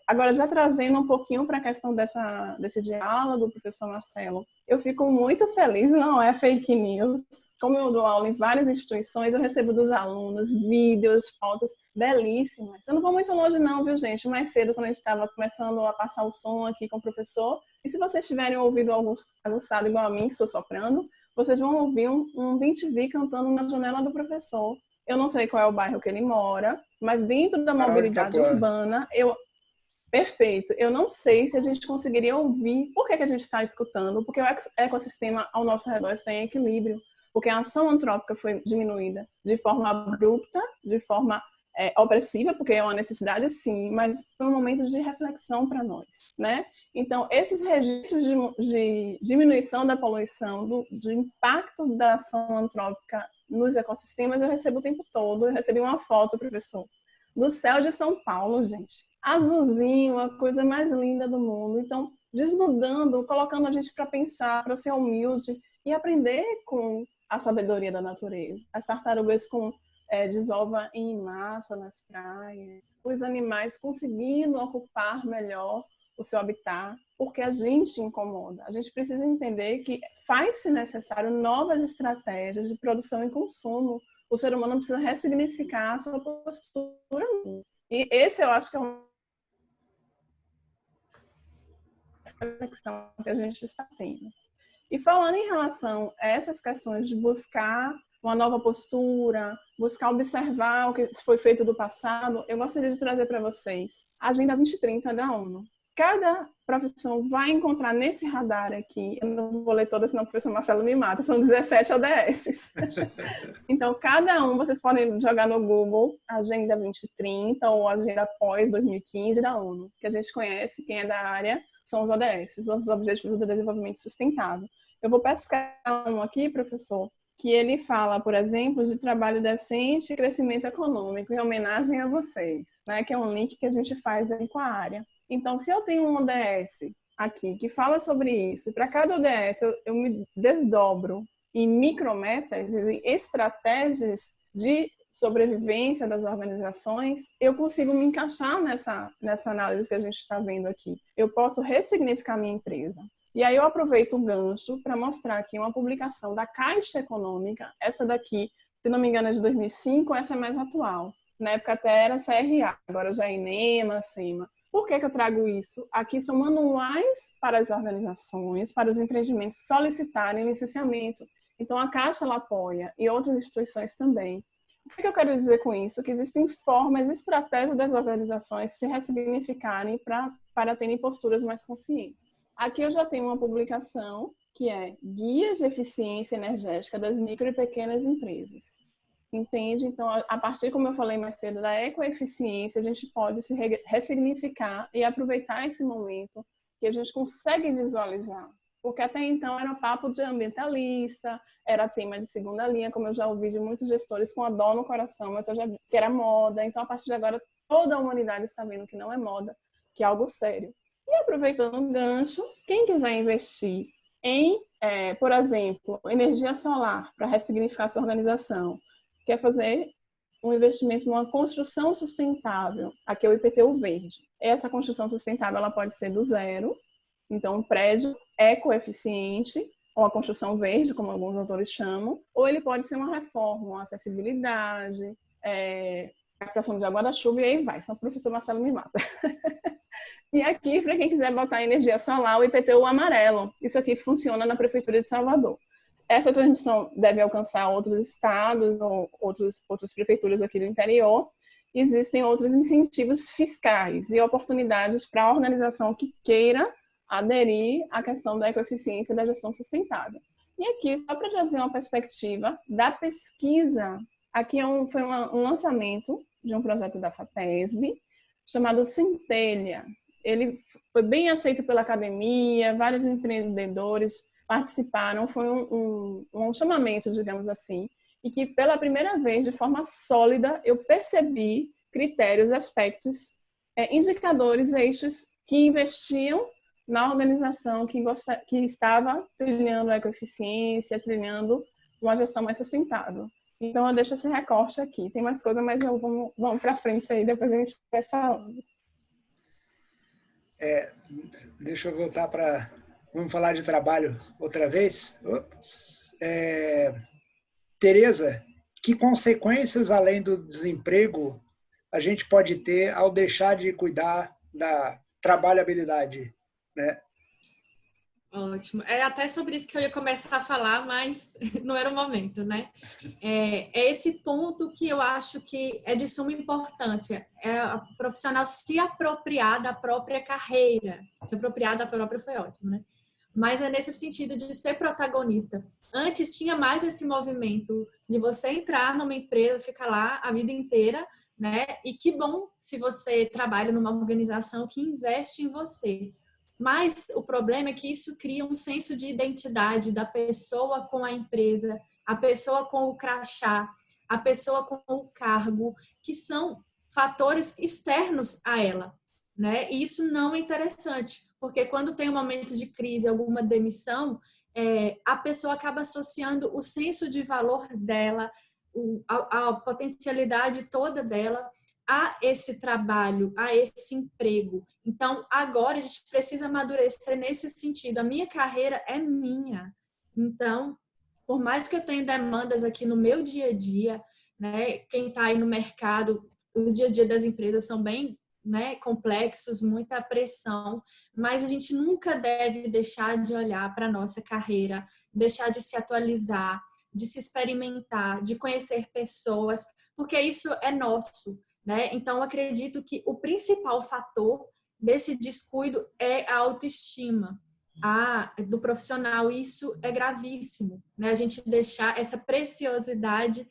Agora, já trazendo um pouquinho para a questão desse diálogo, professor Marcelo, eu fico muito feliz, não é fake news. Como eu dou aula em várias instituições, eu recebo dos alunos vídeos, fotos belíssimas. Eu não vou muito longe não, viu, gente? Mais cedo, quando a gente estava começando a passar o som aqui com o professor, e se vocês tiverem ouvido aguçado igual a mim, que sou soprano, vocês vão ouvir um bem-te-vi cantando na janela do professor. Eu não sei qual é o bairro que ele mora, mas dentro da mobilidade urbana, Perfeito. Eu não sei se a gente conseguiria ouvir por que a gente está escutando, porque o ecossistema ao nosso redor está em equilíbrio, porque a ação antrópica foi diminuída de forma abrupta, de forma opressiva, porque é uma necessidade, sim, mas foi um momento de reflexão para nós, né? Então, esses registros de diminuição da poluição, do impacto da ação antrópica nos ecossistemas, eu recebo o tempo todo. Eu recebi uma foto, professor, do céu de São Paulo, gente. Azulzinho, a coisa mais linda do mundo. Então, desnudando, colocando a gente para pensar, para ser humilde e aprender com a sabedoria da natureza. As tartarugas desova em massa nas praias, os animais conseguindo ocupar melhor o seu habitat, porque a gente incomoda. A gente precisa entender que faz-se necessário novas estratégias de produção e consumo. O ser humano precisa ressignificar a sua postura. E esse eu acho que é uma reflexão que a gente está tendo. E falando em relação a essas questões de buscar uma nova postura, buscar observar o que foi feito do passado, eu gostaria de trazer para vocês a Agenda 2030 da ONU. Cada profissão vai encontrar nesse radar aqui, eu não vou ler todas, senão o professor Marcelo me mata, são 17 ODS. Então, cada um, vocês podem jogar no Google Agenda 2030 ou Agenda Pós 2015 da ONU, que a gente conhece, quem é da área, são os ODS, os Objetivos do Desenvolvimento Sustentável. Eu vou pescar um aqui, professor, que ele fala, por exemplo, de trabalho decente e crescimento econômico, em homenagem a vocês, né? Que é um link que a gente faz aí com a área. Então, se eu tenho um ODS aqui que fala sobre isso, e para cada ODS eu me desdobro em micrometas e estratégias de sobrevivência das organizações, eu consigo me encaixar nessa análise que a gente está vendo aqui. Eu posso ressignificar minha empresa. E aí eu aproveito o gancho para mostrar aqui uma publicação da Caixa Econômica. Essa daqui, se não me engano, é de 2005, essa é mais atual. Na época até era CRA, agora já é INEMA, SEMA. Por que eu trago isso? Aqui são manuais para as organizações, para os empreendimentos solicitarem licenciamento. Então a Caixa ela apoia e outras instituições também. O que eu quero dizer com isso? Que existem formas e estratégias das organizações se ressignificarem para terem posturas mais conscientes. Aqui eu já tenho uma publicação que é Guias de Eficiência Energética das Micro e Pequenas Empresas. Entende? Então, a partir, como eu falei mais cedo, da ecoeficiência, a gente pode se ressignificar e aproveitar esse momento que a gente consegue visualizar. Porque até então era papo de ambientalista, era tema de segunda linha, como eu já ouvi de muitos gestores com a dor no coração, mas eu já vi que era moda. Então, a partir de agora, toda a humanidade está vendo que não é moda, que é algo sério. E aproveitando o gancho, quem quiser investir em, por exemplo, energia solar para ressignificar essa organização, quer fazer um investimento numa construção sustentável, aqui é o IPTU verde. Essa construção sustentável ela pode ser do zero, então um prédio ecoeficiente, ou a construção verde, como alguns autores chamam, ou ele pode ser uma reforma, uma acessibilidade, captação de água da chuva, e aí vai, senão o professor Marcelo me mata. E aqui, para quem quiser botar energia solar, o IPTU amarelo. Isso aqui funciona na Prefeitura de Salvador. Essa transmissão deve alcançar outros estados ou outras prefeituras aqui do interior. Existem outros incentivos fiscais e oportunidades para a organização que queira aderir à questão da ecoeficiência e da gestão sustentável. E aqui, só para trazer uma perspectiva da pesquisa, aqui foi um lançamento de um projeto da FAPESB, chamado Centelha. Ele foi bem aceito pela academia, vários empreendedores participaram, foi um chamamento, digamos assim, e que pela primeira vez, de forma sólida, eu percebi critérios, aspectos, indicadores, eixos que investiam na organização que estava trilhando a ecoeficiência, trilhando uma gestão mais sustentável. Então, eu deixo esse recorte aqui. Tem mais coisa, mas vamos para frente aí, depois a gente vai falando. Deixa eu voltar para... Vamos falar de trabalho outra vez? Tereza, que consequências, além do desemprego, a gente pode ter ao deixar de cuidar da trabalhabilidade, né? Ótimo. É até sobre isso que eu ia começar a falar, mas não era o momento, né? É esse ponto que eu acho que é de suma importância. É o profissional se apropriar da própria carreira. Se apropriar da própria foi ótimo, né? Mas é nesse sentido de ser protagonista. Antes tinha mais esse movimento de você entrar numa empresa, ficar lá a vida inteira, né? E que bom se você trabalha numa organização que investe em você. Mas o problema é que isso cria um senso de identidade da pessoa com a empresa, a pessoa com o crachá, a pessoa com o cargo, que são fatores externos a ela, né? E isso não é interessante, porque quando tem um momento de crise, alguma demissão, a pessoa acaba associando o senso de valor dela, a potencialidade toda dela a esse trabalho, a esse emprego. Então, agora a gente precisa amadurecer nesse sentido. A minha carreira é minha. Então, por mais que eu tenha demandas aqui no meu dia a dia, né, quem está aí no mercado, o dia a dia das empresas são bem, né, complexos, muita pressão, mas a gente nunca deve deixar de olhar para a nossa carreira, deixar de se atualizar, de se experimentar, de conhecer pessoas, porque isso é nosso, né? Então, eu acredito que o principal fator desse descuido é a autoestima do profissional. Isso é gravíssimo, né? A gente deixar essa preciosidade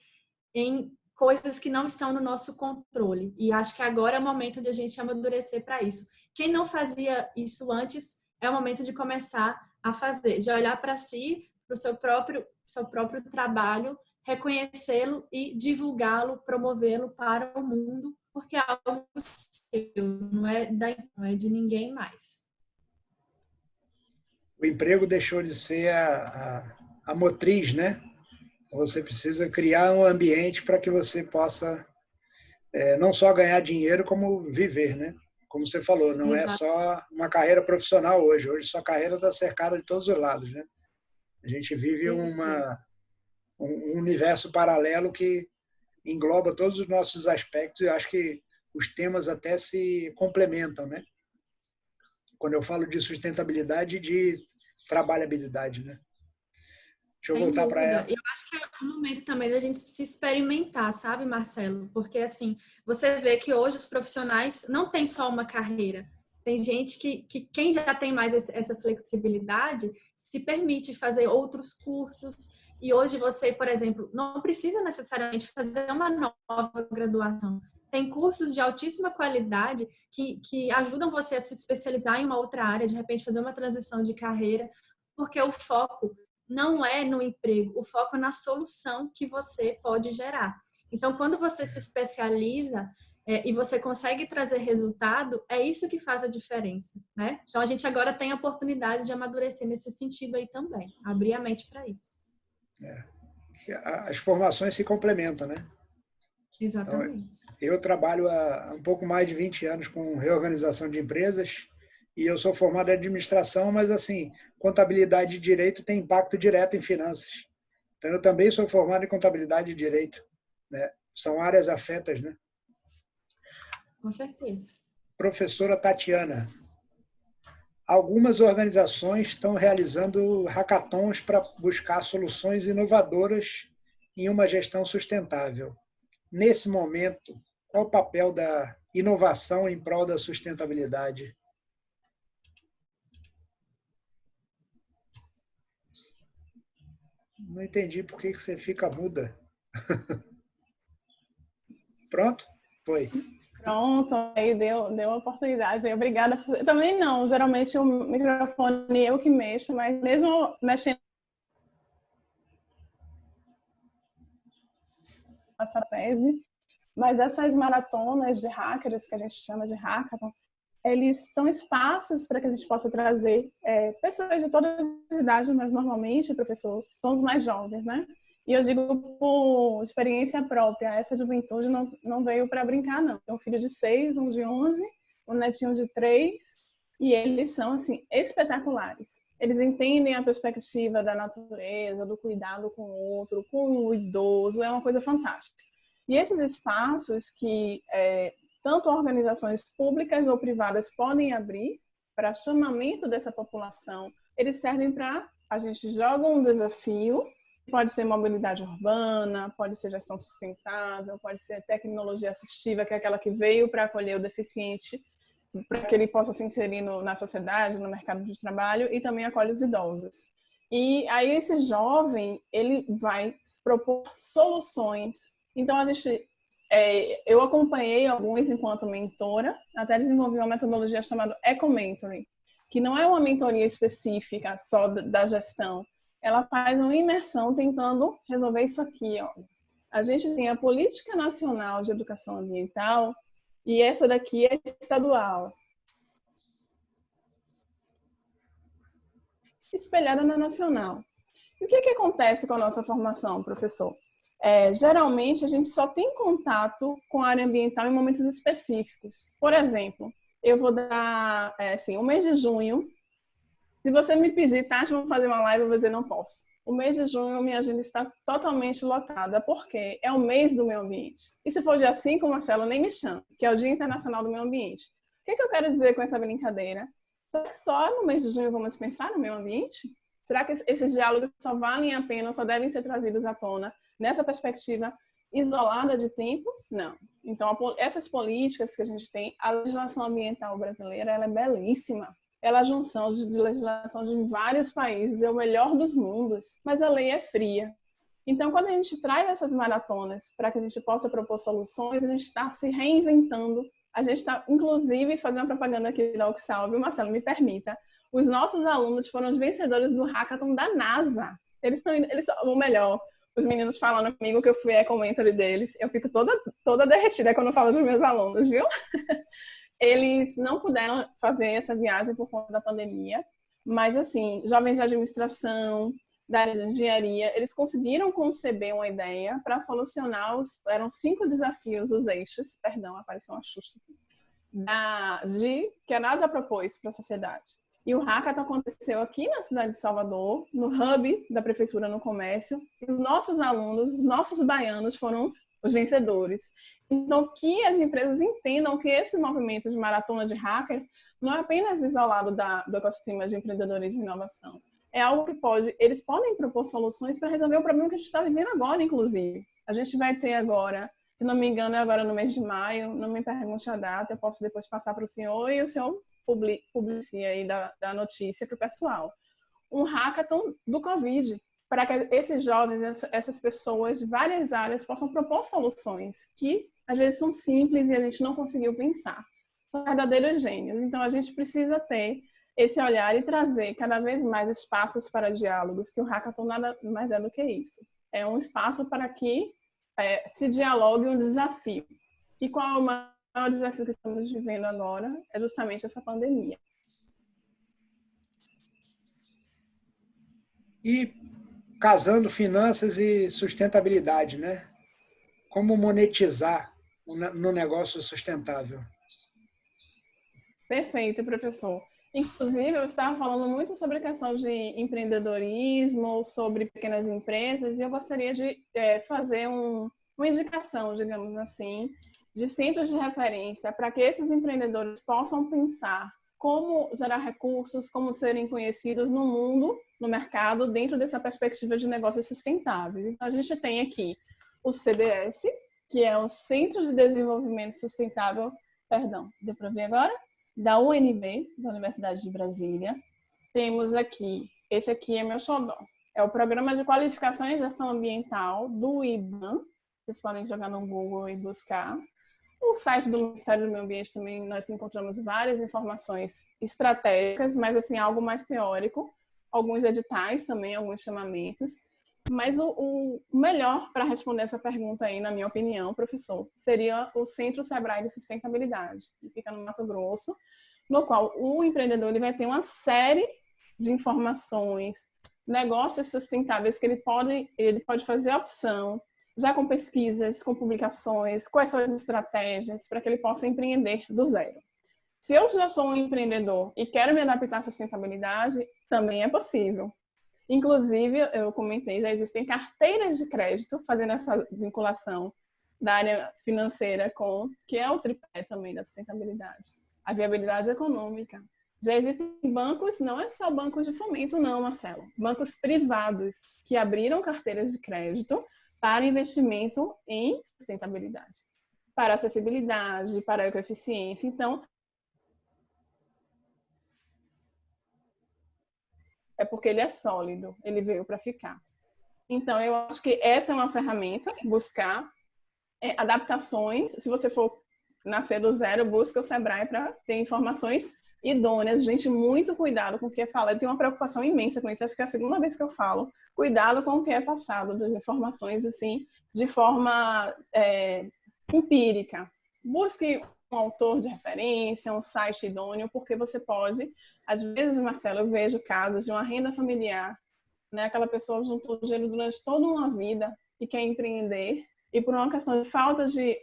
em coisas que não estão no nosso controle. E acho que agora é o momento de a gente amadurecer para isso. Quem não fazia isso antes, é o momento de começar a fazer, de olhar para si, para o seu próprio trabalho, reconhecê-lo e divulgá-lo, promovê-lo para o mundo, porque é algo seu, não é de ninguém mais. O emprego deixou de ser a motriz, né? Você precisa criar um ambiente para que você possa não só ganhar dinheiro, como viver, né? Como você falou, não é só uma carreira profissional hoje. Hoje sua carreira está cercada de todos os lados, né? A gente vive um universo paralelo que engloba todos os nossos aspectos, e eu acho que os temas até se complementam, né? Quando eu falo de sustentabilidade e de trabalhabilidade, né? Deixa eu voltar para ela. Eu acho que é o momento também da gente se experimentar, sabe, Marcelo? Porque, assim, você vê que hoje os profissionais não têm só uma carreira. Tem gente que quem já tem mais essa flexibilidade, se permite fazer outros cursos. E hoje você, por exemplo, não precisa necessariamente fazer uma nova graduação. Tem cursos de altíssima qualidade que ajudam você a se especializar em uma outra área, de repente fazer uma transição de carreira, porque o foco não é no emprego, o foco é na solução que você pode gerar. Então, quando você se especializa e você consegue trazer resultado, é isso que faz a diferença, né? Então, a gente agora tem a oportunidade de amadurecer nesse sentido aí também, abrir a mente para isso. As formações se complementam, né? Exatamente. Então, eu trabalho há um pouco mais de 20 anos com reorganização de empresas, e eu sou formado em administração, mas assim, contabilidade e direito tem impacto direto em finanças. Então, eu também sou formado em contabilidade e direito, né? São áreas afetas, né? Com certeza. Professora Tatiana, algumas organizações estão realizando hackathons para buscar soluções inovadoras em uma gestão sustentável. Nesse momento, qual o papel da inovação em prol da sustentabilidade? Não entendi por que você fica muda. Pronto? Foi. Pronto, aí deu a oportunidade. Obrigada. Também não, geralmente o microfone eu que mexo, mas mesmo mexendo essa tese, mas essas maratonas de hackers, que a gente chama de hackathon, eles são espaços para que a gente possa trazer pessoas de todas as idades, mas normalmente, professor, são os mais jovens, né? E eu digo por experiência própria, essa juventude não veio para brincar, não. Tem um filho de 6, um de 11, um netinho de 3, e eles são, assim, espetaculares. Eles entendem a perspectiva da natureza, do cuidado com o outro, com o idoso, é uma coisa fantástica. E esses espaços que tanto organizações públicas ou privadas podem abrir para chamamento dessa população, eles servem para a gente joga um desafio, pode ser mobilidade urbana, pode ser gestão sustentável, pode ser tecnologia assistiva, que é aquela que veio para acolher o deficiente, para que ele possa se inserir na sociedade, no mercado de trabalho, e também acolhe os idosos. E aí esse jovem, ele vai propor soluções. Então, eu acompanhei alguns enquanto mentora, até desenvolvi uma metodologia chamada Eco-Mentoring, que não é uma mentoria específica só da gestão. Ela faz uma imersão tentando resolver isso aqui. Ó. A gente tem a Política Nacional de Educação Ambiental e essa daqui é estadual. Espelhada na nacional. E o que acontece com a nossa formação, professor? geralmente a gente só tem contato com a área ambiental em momentos específicos. Por exemplo, eu vou dar, assim, o mês de junho, se você me pedir, Tati, vamos fazer uma live, eu vou dizer, não posso. O mês de junho, minha agenda está totalmente lotada, porque é o mês do meio ambiente. E se for dia 5, Marcelo, nem me chame, que é o Dia Internacional do Meio Ambiente. O que eu quero dizer com essa brincadeira? Será que só no mês de junho vamos pensar no meio ambiente? Será que esses diálogos só valem a pena, só devem ser trazidos à tona nessa perspectiva isolada de tempo? Não. Então, essas políticas que a gente tem, a legislação ambiental brasileira, ela é belíssima. Ela é a junção de legislação de vários países, é o melhor dos mundos, mas a lei é fria. Então, quando a gente traz essas maratonas para que a gente possa propor soluções, a gente está se reinventando. A gente está, inclusive, fazendo uma propaganda aqui da Oxal, viu, Marcelo? Me permita. Os nossos alunos foram os vencedores do Hackathon da NASA. Eles ou melhor, os meninos falando comigo que eu fui eco-mentor deles. Eu fico toda derretida quando eu falo dos meus alunos, viu? Eles não puderam fazer essa viagem por conta da pandemia, mas, assim, jovens de administração, da área de engenharia, eles conseguiram conceber uma ideia para solucionar eram 5 desafios, os eixos, perdão, apareceu uma xuxa, que a NASA propôs para a sociedade. E o Hackathon aconteceu aqui na cidade de Salvador, no hub da Prefeitura no Comércio, e os nossos alunos, os nossos baianos foram os vencedores. Então, que as empresas entendam que esse movimento de maratona de hacker não é apenas isolado do ecossistema de empreendedorismo e inovação. É algo que eles podem propor soluções para resolver o problema que a gente está vivendo agora, inclusive. A gente vai ter agora, se não me engano, é agora no mês de maio, não me pergunte a data, eu posso depois passar para o senhor e o senhor publicia aí da notícia para o pessoal. Um hackathon do Covid, para que esses jovens, essas pessoas de várias áreas possam propor soluções que às vezes são simples e a gente não conseguiu pensar. São verdadeiros gênios. Então a gente precisa ter esse olhar e trazer cada vez mais espaços para diálogos, que o Hackathon nada mais é do que isso. É um espaço para que se dialogue um desafio. E qual é o maior desafio que estamos vivendo agora? É justamente essa pandemia. E casando finanças e sustentabilidade, né? Como monetizar no negócio sustentável? Perfeito, professor. Inclusive, eu estava falando muito sobre a questão de empreendedorismo, sobre pequenas empresas, e eu gostaria de fazer uma indicação, digamos assim, de centros de referência para que esses empreendedores possam pensar como gerar recursos, como serem conhecidos no mundo, no mercado, dentro dessa perspectiva de negócios sustentáveis. Então, a gente tem aqui o CDS, que é o Centro de Desenvolvimento Sustentável, deu para ver agora? Da UNB, da Universidade de Brasília. Temos aqui, esse aqui é meu xodó, é o Programa de Qualificação em Gestão Ambiental do IBAM. Vocês podem jogar no Google e buscar. No site do Ministério do Meio Ambiente também nós encontramos várias informações estratégicas, mas assim, algo mais teórico. Alguns editais também, alguns chamamentos. Mas o melhor para responder essa pergunta aí, na minha opinião, professor, seria o Centro Sebrae de Sustentabilidade, que fica no Mato Grosso, no qual o empreendedor ele vai ter uma série de informações, negócios sustentáveis que ele pode fazer a opção, já com pesquisas, com publicações, quais são as estratégias para que ele possa empreender do zero. Se eu já sou um empreendedor e quero me adaptar à sustentabilidade, também é possível. Inclusive, eu comentei, já existem carteiras de crédito fazendo essa vinculação da área financeira que é o tripé também da sustentabilidade. A viabilidade econômica. Já existem bancos, não é só bancos de fomento não, Marcelo. Bancos privados que abriram carteiras de crédito para investimento em sustentabilidade. Para acessibilidade, para ecoeficiência. Então, é porque ele é sólido, ele veio para ficar. Então, eu acho que essa é uma ferramenta, buscar adaptações. Se você for nascer do zero, busca o Sebrae para ter informações idôneas. Gente, muito cuidado com o que é falado. Eu tenho uma preocupação imensa com isso. Acho que é a segunda vez que eu falo. Cuidado com o que é passado, das informações, assim, de forma empírica. Busque um autor de referência, um site idôneo, porque você pode... Às vezes, Marcelo, eu vejo casos de uma renda familiar, né? Aquela pessoa juntou dinheiro durante toda uma vida e quer empreender, e por uma questão de falta de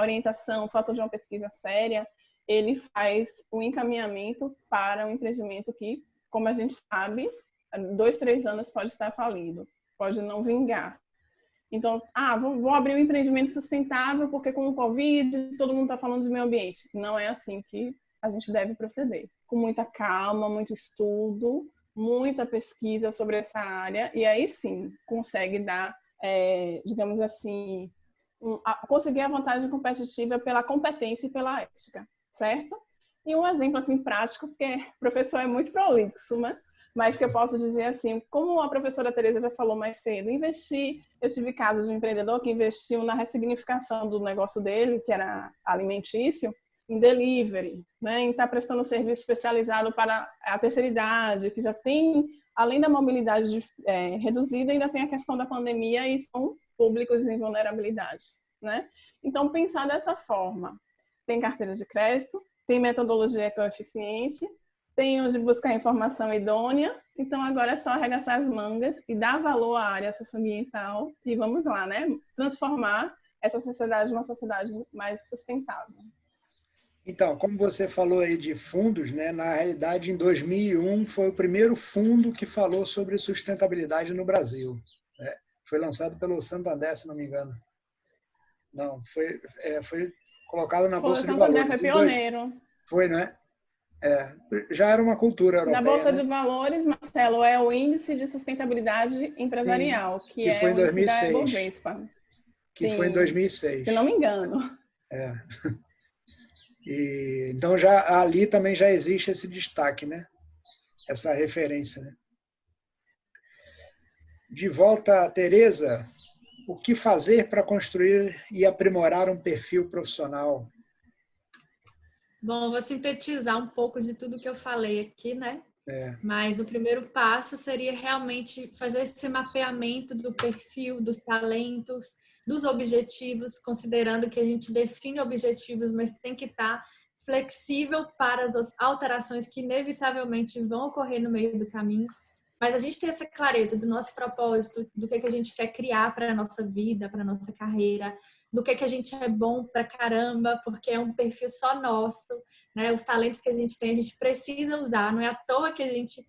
orientação, falta de uma pesquisa séria, ele faz um encaminhamento para um empreendimento que, como a gente sabe, 2, 3 anos pode estar falido, pode não vingar. Então, vou abrir um empreendimento sustentável porque com o Covid todo mundo está falando de meio ambiente. Não é assim que a gente deve proceder. Com muita calma, muito estudo, muita pesquisa sobre essa área, e aí sim consegue dar, digamos assim, conseguir a vantagem competitiva pela competência e pela ética, certo? E um exemplo assim prático, porque o professor é muito prolixo, né? Mas que eu posso dizer assim, como a professora Tereza já falou mais cedo, eu tive casos de um empreendedor que investiu na ressignificação do negócio dele, que era alimentício, em delivery, né? Em estar prestando serviço especializado para a terceira idade, que já tem, além da mobilidade reduzida, ainda tem a questão da pandemia e são públicos em vulnerabilidade, né? Então, pensar dessa forma, tem carteira de crédito, tem metodologia ecoeficiente, tem onde buscar informação idônea, então agora é só arregaçar as mangas e dar valor à área socioambiental e vamos lá, né? Transformar essa sociedade numa sociedade mais sustentável. Então, como você falou aí de fundos, né? Na realidade, em 2001 foi o primeiro fundo que falou sobre sustentabilidade no Brasil. Né? Foi lançado pelo Santander, se não me engano. Não, foi colocado na Bolsa de Valores. Foi pioneiro. Foi, não é? Já era uma cultura europeia. Na Bolsa, né? de Valores, Marcelo, é o Índice de Sustentabilidade Empresarial, Sim, que foi é em o índice 2006. da Ibovespa. Que Sim, foi em 2006. Se não me engano. Então, ali também já existe esse destaque, né? Essa referência. Né? De volta a Tereza, o que fazer para construir e aprimorar um perfil profissional? Bom, vou sintetizar um pouco de tudo que eu falei aqui, né? Mas o primeiro passo seria realmente fazer esse mapeamento do perfil, dos talentos, dos objetivos, considerando que a gente define objetivos, mas tem que estar flexível para as alterações que inevitavelmente vão ocorrer no meio do caminho. Mas a gente tem essa clareza do nosso propósito, do que a gente quer criar para a nossa vida, para a nossa carreira, do que a gente é bom pra caramba, porque é um perfil só nosso, né? Os talentos que a gente tem, a gente precisa usar, não é à toa que a gente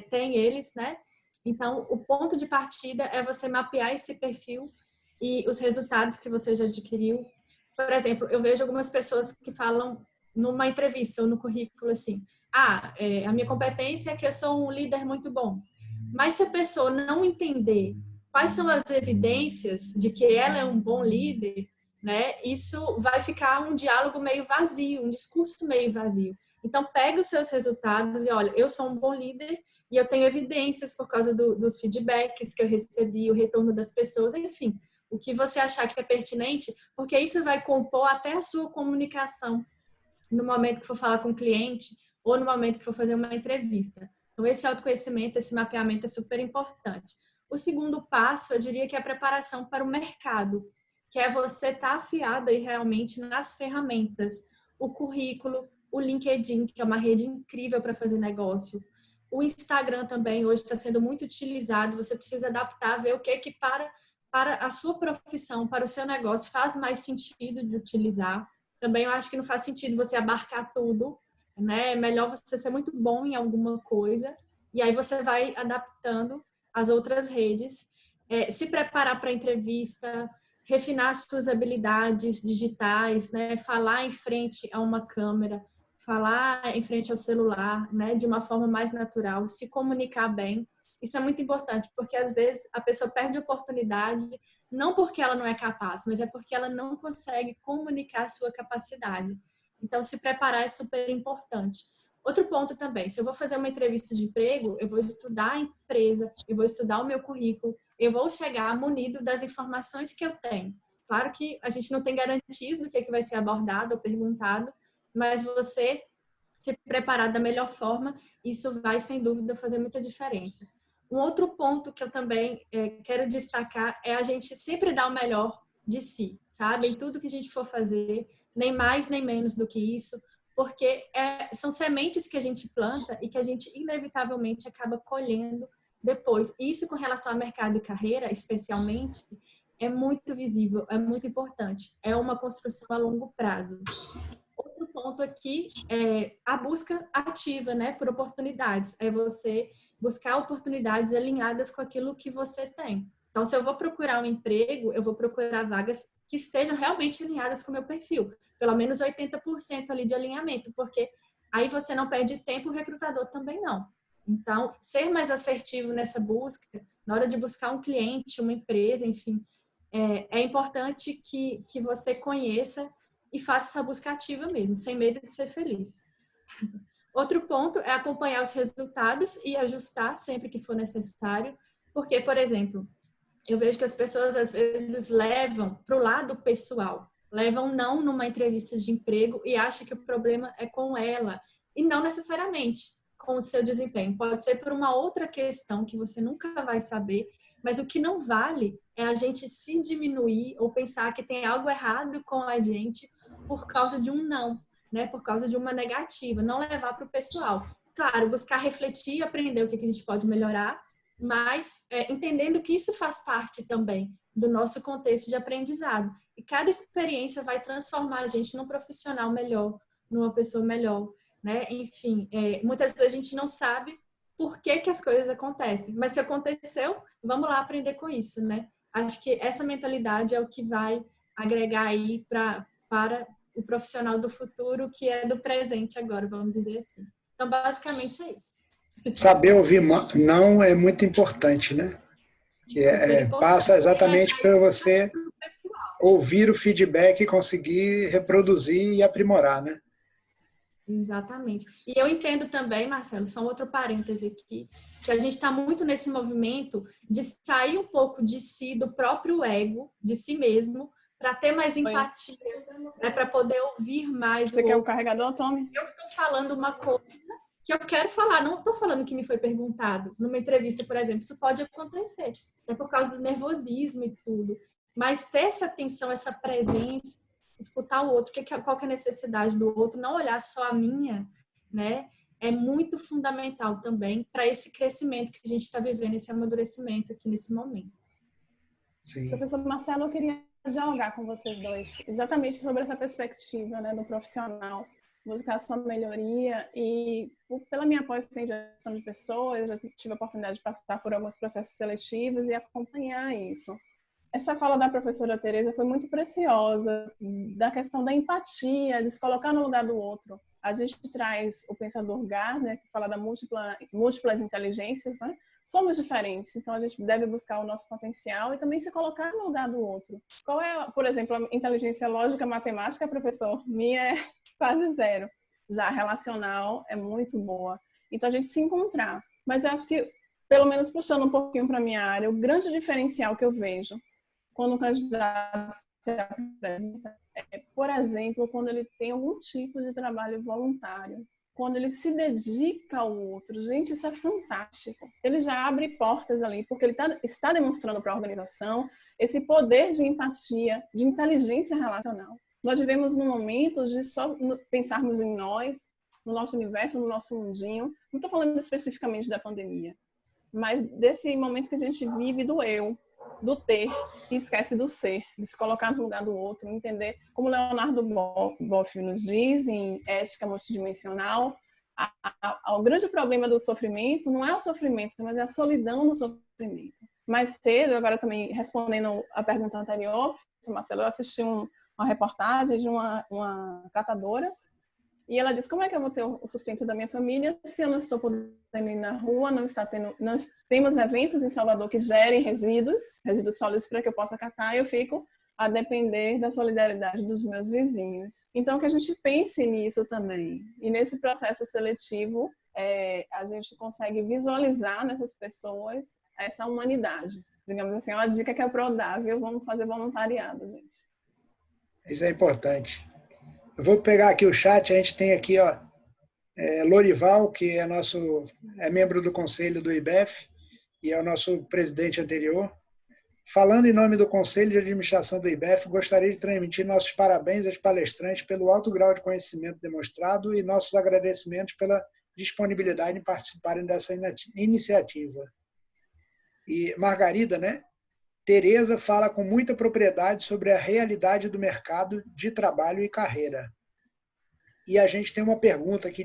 tem eles, né? Então, o ponto de partida é você mapear esse perfil e os resultados que você já adquiriu. Por exemplo, eu vejo algumas pessoas que falam numa entrevista ou no currículo assim, a minha competência é que eu sou um líder muito bom. Mas se a pessoa não entender quais são as evidências de que ela é um bom líder, né, isso vai ficar um diálogo meio vazio, um discurso meio vazio. Então, pega os seus resultados e olha, eu sou um bom líder e eu tenho evidências por causa dos feedbacks que eu recebi, o retorno das pessoas, enfim, o que você achar que é pertinente, porque isso vai compor até a sua comunicação no momento que for falar com o cliente ou no momento que for fazer uma entrevista. Então, esse autoconhecimento, esse mapeamento é super importante. O segundo passo, eu diria que é a preparação para o mercado, que é você estar afiado aí realmente nas ferramentas, o currículo, o LinkedIn, que é uma rede incrível para fazer negócio. O Instagram também hoje está sendo muito utilizado, você precisa adaptar, ver o que para a sua profissão, para o seu negócio, faz mais sentido de utilizar. Também eu acho que não faz sentido você abarcar tudo, né? É melhor você ser muito bom em alguma coisa e aí você vai adaptando as outras redes, se preparar para a entrevista, refinar as suas habilidades digitais, né? Falar em frente a uma câmera, falar em frente ao celular, né? De uma forma mais natural, se comunicar bem. Isso é muito importante, porque às vezes a pessoa perde a oportunidade, não porque ela não é capaz, mas é porque ela não consegue comunicar a sua capacidade. Então, se preparar é super importante. Outro ponto também, se eu vou fazer uma entrevista de emprego, eu vou estudar a empresa, eu vou estudar o meu currículo, eu vou chegar munido das informações que eu tenho. Claro que a gente não tem garantias do que vai ser abordado ou perguntado, mas você se preparar da melhor forma, isso vai, sem dúvida, fazer muita diferença. Um outro ponto que eu também quero destacar é a gente sempre dar o melhor de si, sabe? Em tudo que a gente for fazer, nem mais nem menos do que isso, porque são sementes que a gente planta e que a gente inevitavelmente acaba colhendo depois. Isso com relação ao mercado e carreira, especialmente, é muito visível, é muito importante. É uma construção a longo prazo. Outro ponto aqui é a busca ativa, né, por oportunidades. É você buscar oportunidades alinhadas com aquilo que você tem. Então, se eu vou procurar um emprego, eu vou procurar vagas que estejam realmente alinhadas com o meu perfil. Pelo menos 80% ali de alinhamento, porque aí você não perde tempo, o recrutador também não. Então, ser mais assertivo nessa busca, na hora de buscar um cliente, uma empresa, enfim, é importante que você conheça e faça essa busca ativa mesmo, sem medo de ser feliz. Outro ponto é acompanhar os resultados e ajustar sempre que for necessário, porque, por exemplo, eu vejo que as pessoas às vezes levam para o lado pessoal, levam não numa entrevista de emprego e acham que o problema é com ela, e não necessariamente com o seu desempenho. Pode ser por uma outra questão que você nunca vai saber, mas o que não vale é a gente se diminuir ou pensar que tem algo errado com a gente por causa de um não, né? Por causa de uma negativa, não levar para o pessoal. Claro, buscar refletir e aprender o que a gente pode melhorar, mas entendendo que isso faz parte também do nosso contexto de aprendizado. E cada experiência vai transformar a gente num profissional melhor, numa pessoa melhor, né? Enfim, muitas vezes a gente não sabe por que as coisas acontecem, mas se aconteceu, vamos lá aprender com isso, né? Acho que essa mentalidade é o que vai agregar aí para o profissional do futuro, que é do presente agora, vamos dizer assim. Então, basicamente é isso. Saber ouvir não é muito importante, né? Que passa exatamente para você ouvir o feedback e conseguir reproduzir e aprimorar, né? Exatamente. E eu entendo também, Marcelo, só outro parêntese aqui, que a gente está muito nesse movimento de sair um pouco de si, do próprio ego, de si mesmo, para ter mais empatia, né, para poder ouvir mais Você quer o carregador, Tommy? Eu estou falando uma coisa que eu quero falar, não estou falando que me foi perguntado numa entrevista, por exemplo, isso pode acontecer, é por causa do nervosismo e tudo, mas ter essa atenção, essa presença, escutar o outro, qual que é a necessidade do outro, não olhar só a minha, né, é muito fundamental também para esse crescimento que a gente está vivendo, esse amadurecimento aqui nesse momento. Sim. Professor Marcelo, eu queria dialogar com vocês dois exatamente sobre essa perspectiva, né, do profissional buscar a sua melhoria e pela minha pós em gestão de pessoas, eu já tive a oportunidade de passar por alguns processos seletivos e acompanhar isso. Essa fala da professora Tereza foi muito preciosa, da questão da empatia, de se colocar no lugar do outro. A gente traz o pensador Gardner, que fala da múltiplas inteligências, né? Somos diferentes, então a gente deve buscar o nosso potencial e também se colocar no lugar do outro. Qual é, por exemplo, a inteligência lógica matemática, professor? Minha é quase zero. Já a relacional é muito boa. Então a gente se encontrar. Mas eu acho que, pelo menos puxando um pouquinho para a minha área, o grande diferencial que eu vejo quando um candidato se apresenta é, por exemplo, quando ele tem algum tipo de trabalho voluntário, quando ele se dedica ao outro. Gente, isso é fantástico. Ele já abre portas ali, porque ele está demonstrando para a organização esse poder de empatia, de inteligência relacional. Nós vivemos num momento de só pensarmos em nós, no nosso universo, no nosso mundinho. Não estou falando especificamente da pandemia, mas desse momento que a gente vive do eu, do ter, e esquece do ser, de se colocar no lugar do outro, entender, como Leonardo Boff nos diz, em Ética Multidimensional, o grande problema do sofrimento não é o sofrimento, mas é a solidão no sofrimento. Mais cedo, agora também respondendo a pergunta anterior, Marcelo, eu assisti uma reportagem de uma catadora, e ela diz, como é que eu vou ter o sustento da minha família se eu não estou podendo ir na rua, não temos eventos em Salvador que gerem resíduos sólidos para que eu possa catar, e eu fico a depender da solidariedade dos meus vizinhos. Então, que a gente pense nisso também. E nesse processo seletivo, a gente consegue visualizar nessas pessoas essa humanidade. Digamos assim, uma dica que é prodável, vamos fazer voluntariado, gente. Isso é importante. Eu vou pegar aqui o chat, a gente tem aqui, ó, Lorival, que é membro do conselho do IBEF e é o nosso presidente anterior. Falando em nome do Conselho de Administração do IBEF, gostaria de transmitir nossos parabéns aos palestrantes pelo alto grau de conhecimento demonstrado e nossos agradecimentos pela disponibilidade em participarem dessa iniciativa. E Margarida, né, Tereza fala com muita propriedade sobre a realidade do mercado de trabalho e carreira. E a gente tem uma pergunta aqui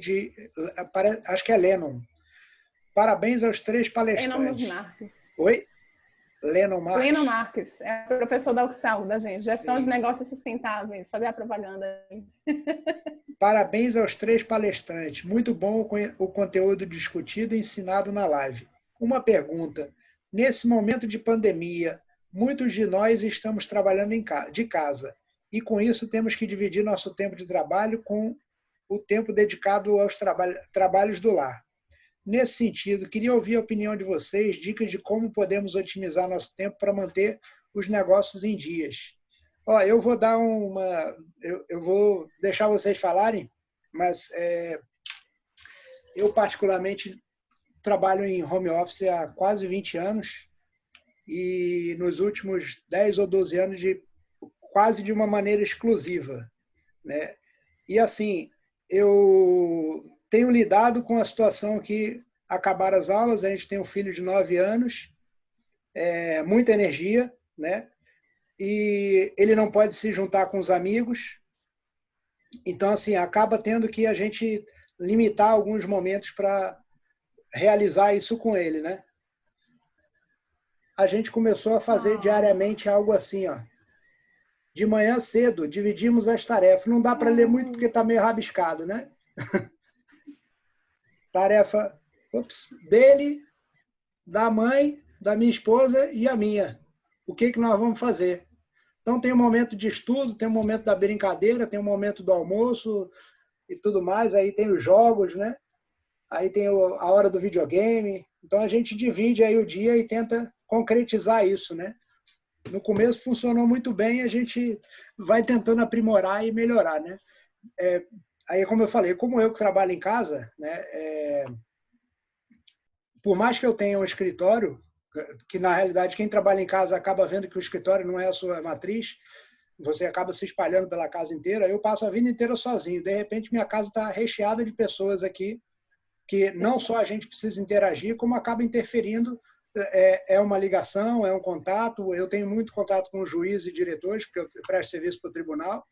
acho que é Lennon. Parabéns aos 3 palestrantes. Lennon Marques. Oi? Lennon Marques. Lennon Marques, é professor da UFSAL, da gente. Gestão Sim. de negócios sustentáveis. Fazer a propaganda. Parabéns aos 3 palestrantes. Muito bom o conteúdo discutido e ensinado na live. Uma pergunta. Nesse momento de pandemia, muitos de nós estamos trabalhando de casa. E com isso temos que dividir nosso tempo de trabalho com o tempo dedicado aos trabalhos do lar. Nesse sentido, queria ouvir a opinião de vocês, dicas de como podemos otimizar nosso tempo para manter os negócios em dias. Eu vou dar eu vou deixar vocês falarem, mas eu particularmente trabalho em home office há quase 20 anos e nos últimos 10 ou 12 anos quase de uma maneira exclusiva, né? E assim, eu tenho lidado com a situação que acabaram as aulas, a gente tem um filho de 9 anos, muita energia, né? E ele não pode se juntar com os amigos. Então, assim, acaba tendo que a gente limitar alguns momentos para realizar isso com ele, né? A gente começou a fazer diariamente algo assim, ó. De manhã cedo, dividimos as tarefas. Não dá para ler muito porque está meio rabiscado, né? Tarefa dele, da mãe, da minha esposa e a minha. O que nós vamos fazer? Então tem um momento de estudo, tem um momento da brincadeira, tem um momento do almoço e tudo mais. Aí tem os jogos, né? Aí tem a hora do videogame. Então a gente divide aí o dia e tenta concretizar isso, né? No começo funcionou muito bem, a gente vai tentando aprimorar e melhorar, né? Aí, como eu falei, como eu que trabalho em casa, né? Por mais que eu tenha um escritório, que na realidade quem trabalha em casa acaba vendo que o escritório não é a sua matriz, você acaba se espalhando pela casa inteira. Eu passo a vida inteira sozinho. De repente, minha casa está recheada de pessoas aqui que não só a gente precisa interagir, como acaba interferindo. É uma ligação, é um contato. Eu tenho muito contato com juízes e diretores, porque eu presto serviço para o Tribunal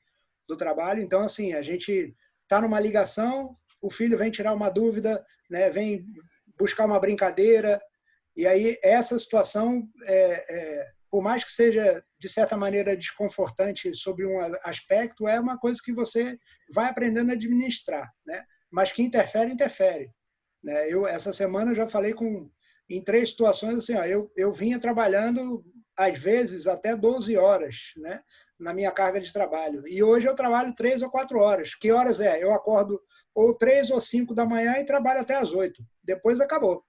do Trabalho. Então, assim, a gente está numa ligação, o filho vem tirar uma dúvida, né, vem buscar uma brincadeira. E aí, essa situação, por mais que seja, de certa maneira, desconfortante sobre um aspecto, é uma coisa que você vai aprendendo a administrar, né? Mas que interfere, interfere. Né? Essa semana, eu já falei em 3 situações, assim, ó, eu vinha trabalhando, às vezes, até 12 horas, né, na minha carga de trabalho. E hoje eu trabalho 3 ou 4 horas. Que horas é? Eu acordo ou 3 ou 5 da manhã e trabalho até as 8. Depois acabou.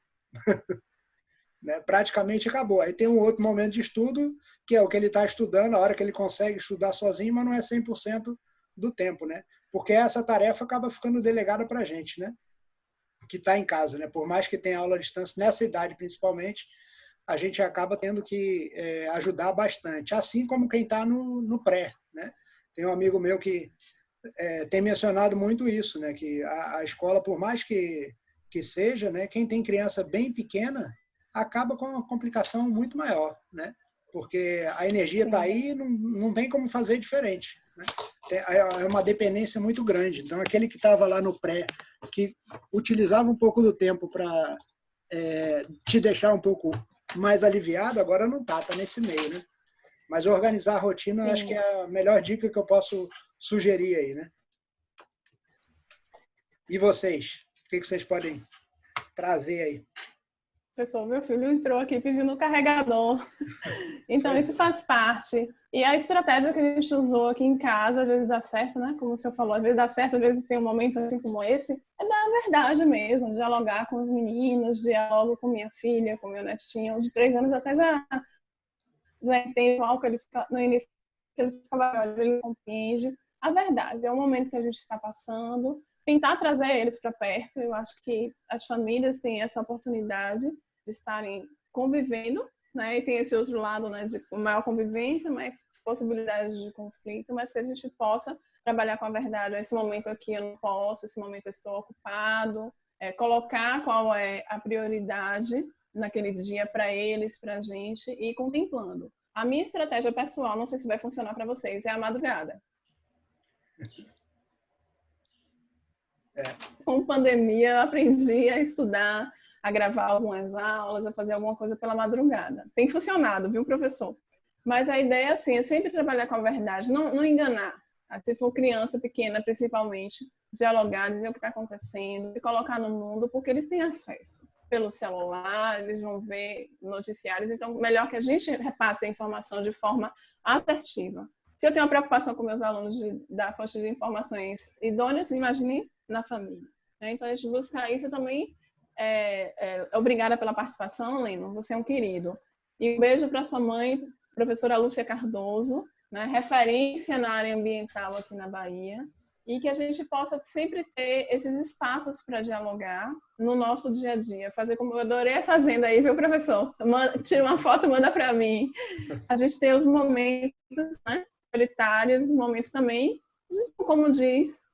Né? Praticamente acabou. Aí tem um outro momento de estudo, que é o que ele está estudando, a hora que ele consegue estudar sozinho, mas não é 100% do tempo, né? Porque essa tarefa acaba ficando delegada para a gente, né? Que está em casa, né? Por mais que tenha aula à distância, nessa idade principalmente, a gente acaba tendo que ajudar bastante. Assim como quem está no pré, né? Tem um amigo meu que tem mencionado muito isso, né? Que a escola, por mais que seja, né? Quem tem criança bem pequena acaba com uma complicação muito maior, né? Porque a energia está aí e não tem como fazer diferente, né? É uma dependência muito grande. Então, aquele que estava lá no pré, que utilizava um pouco do tempo para te deixar um pouco mais aliviado, agora não está nesse meio, né? Mas organizar a rotina, acho que é a melhor dica que eu posso sugerir aí, né? E vocês? O que vocês podem trazer aí? Pessoal, meu filho entrou aqui pedindo o carregador. Então, isso faz parte. E a estratégia que a gente usou aqui em casa, às vezes dá certo, né? Como o senhor falou, às vezes dá certo, às vezes tem um momento assim como esse. É da verdade mesmo, dialogar com os meninos, diálogo com minha filha, com meu netinho, de 3 anos até já entende algo que ele fica, no início ele ficava, ele compreende. A verdade, é o momento que a gente está passando. Tentar trazer eles para perto. Eu acho que as famílias têm essa oportunidade de estarem convivendo, né? E tem esse outro lado, né, de maior convivência, mas possibilidades de conflito, mas que a gente possa trabalhar com a verdade. Esse momento aqui eu não posso, esse momento eu estou ocupado. Colocar qual é a prioridade naquele dia para eles, para a gente, e ir contemplando. A minha estratégia pessoal, não sei se vai funcionar para vocês, é a madrugada. Com pandemia, eu aprendi a estudar, a gravar algumas aulas, a fazer alguma coisa pela madrugada. Tem funcionado, viu, professor? Mas a ideia, assim, é sempre trabalhar com a verdade, não enganar. Se for criança pequena, principalmente, dialogar, dizer o que está acontecendo, se colocar no mundo, porque eles têm acesso. Pelo celular, eles vão ver noticiários, então melhor que a gente repasse a informação de forma assertiva. Se eu tenho uma preocupação com meus alunos de dar fonte de informações idôneas, imagine na família. Então, a gente busca isso também. Obrigada pela participação, Leno, você é um querido. E um beijo para sua mãe, professora Lúcia Cardoso, né, referência na área ambiental aqui na Bahia, e que a gente possa sempre ter esses espaços para dialogar no nosso dia a dia. Fazer como eu adorei essa agenda aí, viu, professor? Tira uma foto, manda para mim. A gente tem os momentos, né, prioritários, os momentos também, como diz,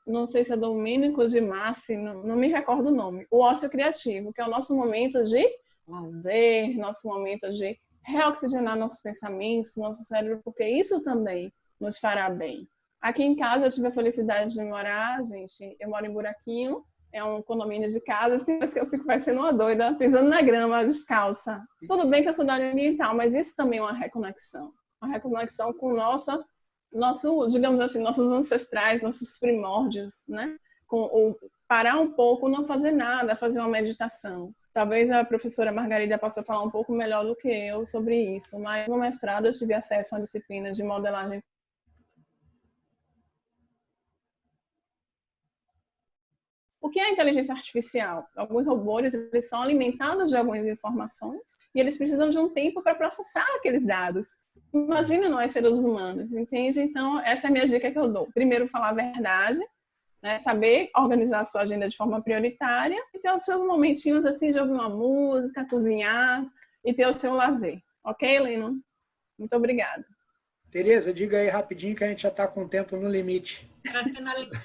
não sei se é Domênico de Massi, não me recordo o nome, o ócio criativo, que é o nosso momento de lazer, nosso momento de reoxigenar nossos pensamentos, nosso cérebro, porque isso também nos fará bem. Aqui em casa eu tive a felicidade de morar, gente, eu moro em Buraquinho, é um condomínio de casas, mas que eu fico parecendo uma doida, pisando na grama, descalça. Tudo bem que eu sou da área ambiental, mas isso também é uma reconexão com o nosso, digamos assim, nossos ancestrais, nossos primórdios, né? Parar um pouco, não fazer nada, fazer uma meditação. Talvez a professora Margarida possa falar um pouco melhor do que eu sobre isso, mas no mestrado eu tive acesso a uma disciplina de modelagem. O que é a inteligência artificial? Alguns robôs, eles são alimentados de algumas informações e eles precisam de um tempo para processar aqueles dados. Imagina nós, seres humanos, entende? Então, essa é a minha dica que eu dou. Primeiro, falar a verdade, né? Saber organizar a sua agenda de forma prioritária e ter os seus momentinhos assim de ouvir uma música, cozinhar e ter o seu lazer. Ok, Leno? Muito obrigada. Tereza, diga aí rapidinho que a gente já está com o tempo no limite. Para finalizar.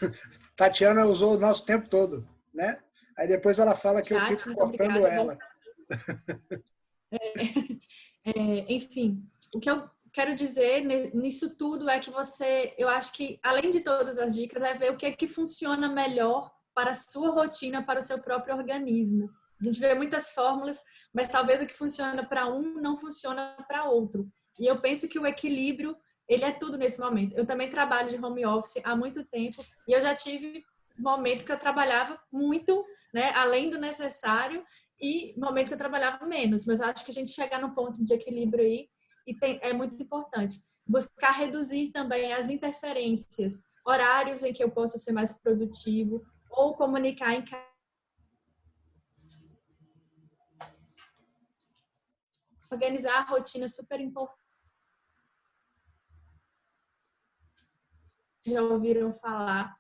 Tatiana usou o nosso tempo todo, né? Aí depois ela fala que eu fico cortando ela. Enfim, o que eu quero dizer nisso tudo é que eu acho que, além de todas as dicas, é ver o que é que funciona melhor para a sua rotina, para o seu próprio organismo. A gente vê muitas fórmulas, mas talvez o que funciona para um não funciona para outro. E eu penso que o equilíbrio, ele é tudo nesse momento. Eu também trabalho de home office há muito tempo e eu já tive momento que eu trabalhava muito, né, além do necessário, e momento que eu trabalhava menos. Mas eu acho que a gente chegar num ponto de equilíbrio aí é muito importante. Buscar reduzir também as interferências, horários em que eu posso ser mais produtivo ou comunicar em casa. Organizar a rotina é super importante. Já ouviram falar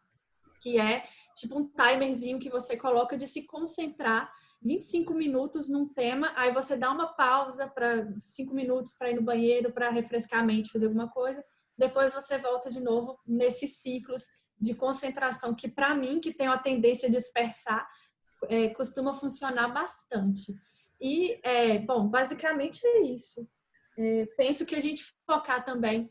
que é tipo um timerzinho que você coloca de se concentrar 25 minutos num tema, aí você dá uma pausa para 5 minutos para ir no banheiro, para refrescar a mente, fazer alguma coisa, depois você volta de novo nesses ciclos de concentração que, para mim, que tem a tendência a dispersar, costuma funcionar bastante. E, bom, basicamente é isso. Penso que a gente focar também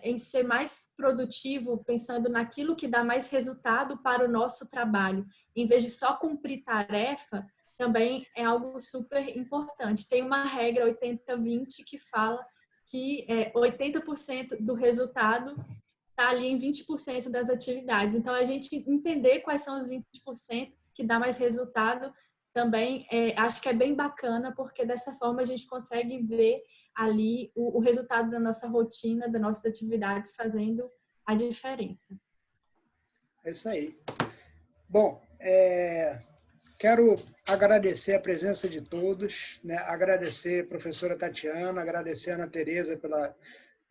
em ser mais produtivo, pensando naquilo que dá mais resultado para o nosso trabalho, em vez de só cumprir tarefa, também é algo super importante. Tem uma regra 80-20 que fala que 80% do resultado está ali em 20% das atividades. Então, a gente entender quais são os 20% que dá mais resultado também acho que é bem bacana, porque dessa forma a gente consegue ver ali o resultado da nossa rotina, das nossas atividades fazendo a diferença. É isso aí. Bom, quero agradecer a presença de todos, né? Agradecer a professora Tatiana, agradecer a Ana Tereza pela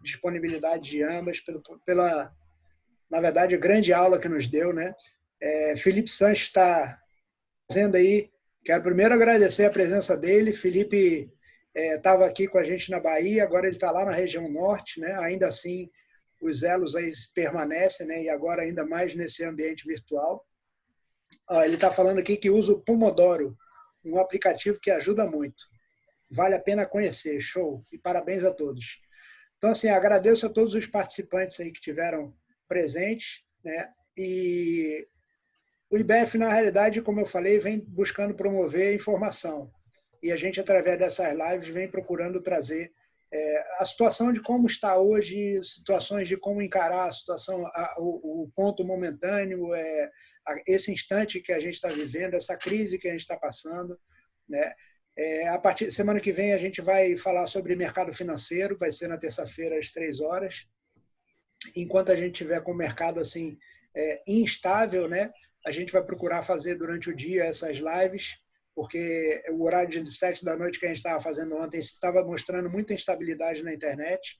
disponibilidade de ambas, pela, na verdade, grande aula que nos deu, né? Felipe Sanches está fazendo aí. Quero primeiro agradecer a presença dele. Felipe estava aqui com a gente na Bahia, agora ele está lá na região norte, né? Ainda assim, os elos aí permanecem, né? E agora ainda mais nesse ambiente virtual. Ele está falando aqui que usa o Pomodoro, um aplicativo que ajuda muito. vale a pena conhecer. Show! E parabéns a todos. Então, assim, agradeço a todos os participantes aí que tiveram presentes, né? E o IBEF, na realidade, como eu falei, vem buscando promover informação. E a gente, através dessas lives, vem procurando trazer a situação de como está hoje, situações de como encarar a situação, o ponto momentâneo, esse instante que a gente está vivendo, essa crise que a gente está passando, né? A partir semana que vem a gente vai falar sobre mercado financeiro, vai ser na terça-feira às 3h. Enquanto a gente tiver com o mercado assim instável, né, a gente vai procurar fazer durante o dia essas lives, porque o horário de 7 da noite que a gente estava fazendo ontem estava mostrando muita instabilidade na internet.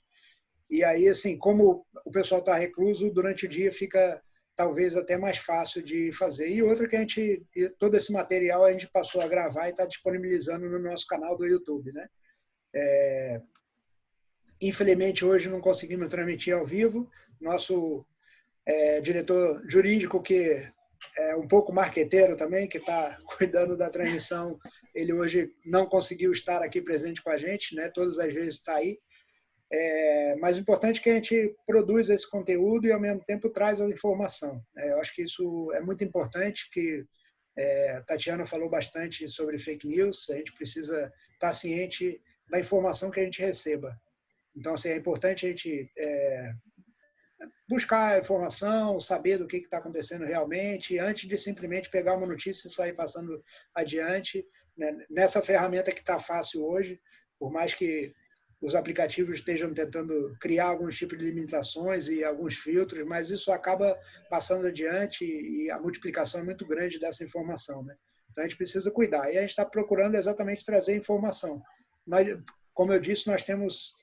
E aí, assim, como o pessoal está recluso, durante o dia fica talvez até mais fácil de fazer. E outra que todo esse material a gente passou a gravar e está disponibilizando no nosso canal do YouTube, né? Infelizmente, hoje não conseguimos transmitir ao vivo. Nosso diretor jurídico, que é um pouco marqueteiro também, que está cuidando da transmissão, ele hoje não conseguiu estar aqui presente com a gente, né? Todas as vezes está aí. Mas o importante é que a gente produza esse conteúdo e, ao mesmo tempo, traz a informação. Eu acho que isso é muito importante, que a Tatiana falou bastante sobre fake news, a gente precisa estar ciente da informação que a gente receba. Então, assim, é importante a gente buscar a informação, saber do que está acontecendo realmente, antes de simplesmente pegar uma notícia e sair passando adiante, né? Nessa ferramenta que está fácil hoje, por mais que os aplicativos estejam tentando criar alguns tipos de limitações e alguns filtros, mas isso acaba passando adiante e a multiplicação é muito grande dessa informação, né? Então a gente precisa cuidar. E a gente está procurando exatamente trazer informação. Como eu disse, nós temos...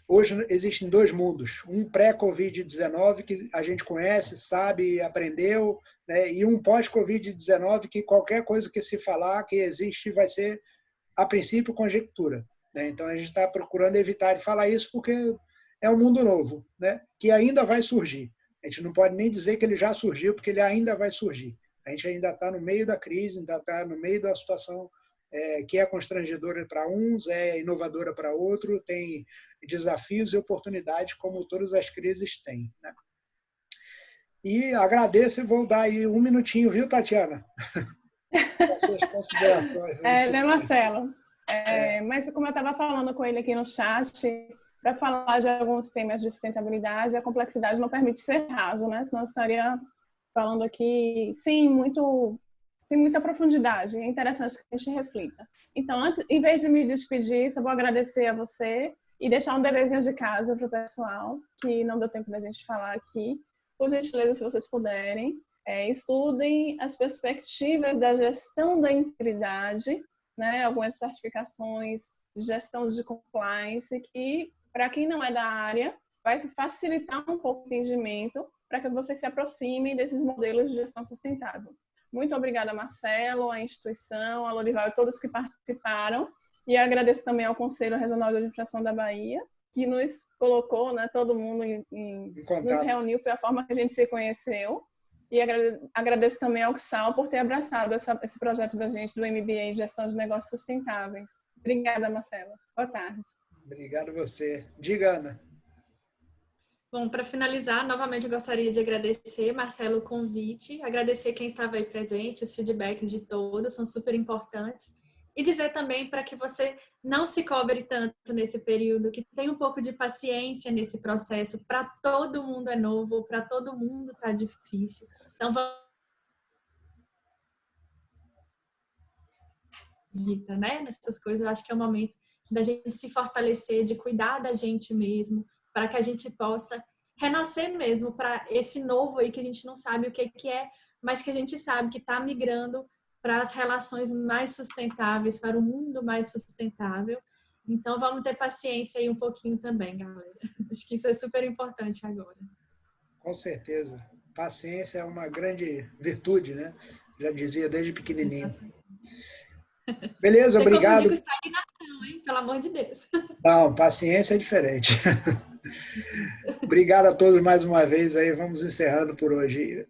Hoje existem dois mundos, um pré-Covid-19 que a gente conhece, sabe, aprendeu, né? E um pós-Covid-19 que qualquer coisa que se falar que existe vai ser, a princípio, conjectura, né? Então a gente está procurando evitar de falar isso porque é um mundo novo, né? Que ainda vai surgir. A gente não pode nem dizer que ele já surgiu, porque ele ainda vai surgir. A gente ainda está no meio da crise, ainda está no meio da situação que é constrangedora para uns, é inovadora para outro, tem desafios e oportunidades como todas as crises têm, né? E agradeço e vou dar aí um minutinho, viu, Tatiana? As suas considerações. Né, Marcelo? Mas como eu estava falando com ele aqui no chat, para falar de alguns temas de sustentabilidade, a complexidade não permite ser raso, né? Senão eu estaria falando aqui, sim, tem muita profundidade. É interessante que a gente reflita. Então, em vez de me despedir, só vou agradecer a você e deixar um deverzinho de casa para o pessoal, que não deu tempo da gente falar aqui. Por gentileza, se vocês puderem, estudem as perspectivas da gestão da integridade, né? Algumas certificações de gestão de compliance, que, para quem não é da área, vai facilitar um pouco o entendimento para que vocês se aproximem desses modelos de gestão sustentável. Muito obrigada, Marcelo, à instituição, a Lorival e todos que participaram. E agradeço também ao Conselho Regional de Administração da Bahia, que nos colocou, né, todo mundo nos reuniu, foi a forma que a gente se conheceu. E agradeço também ao XAL por ter abraçado esse projeto da gente, do MBA em Gestão de Negócios Sustentáveis. Obrigada, Marcelo. Boa tarde. Obrigado a você. Diga, Ana. Bom, para finalizar, novamente eu gostaria de agradecer, Marcelo, o convite, agradecer quem estava aí presente, os feedbacks de todos, são super importantes. E dizer também para que você não se cobre tanto nesse período, que tenha um pouco de paciência nesse processo. Para todo mundo é novo, para todo mundo está difícil. Então, vamos... né? Nessas coisas, eu acho que é o momento da gente se fortalecer, de cuidar da gente mesmo, para que a gente possa renascer mesmo para esse novo aí que a gente não sabe o que é, mas que a gente sabe que está migrando para as relações mais sustentáveis, para o mundo mais sustentável. Então, vamos ter paciência aí um pouquinho também, galera. Acho que isso é super importante agora. Com certeza. Paciência é uma grande virtude, né? Já dizia desde pequenininho. Beleza, obrigado. Você confundir com estagnação, hein? Pelo amor de Deus. Não, paciência é diferente. Obrigado a todos mais uma vez. Aí vamos encerrando por hoje.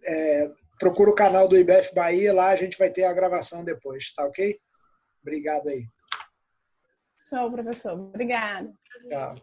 Procura o canal do IBEF Bahia, lá a gente vai ter a gravação depois, tá ok? Obrigado aí. Show, professor. Obrigada. Tchau.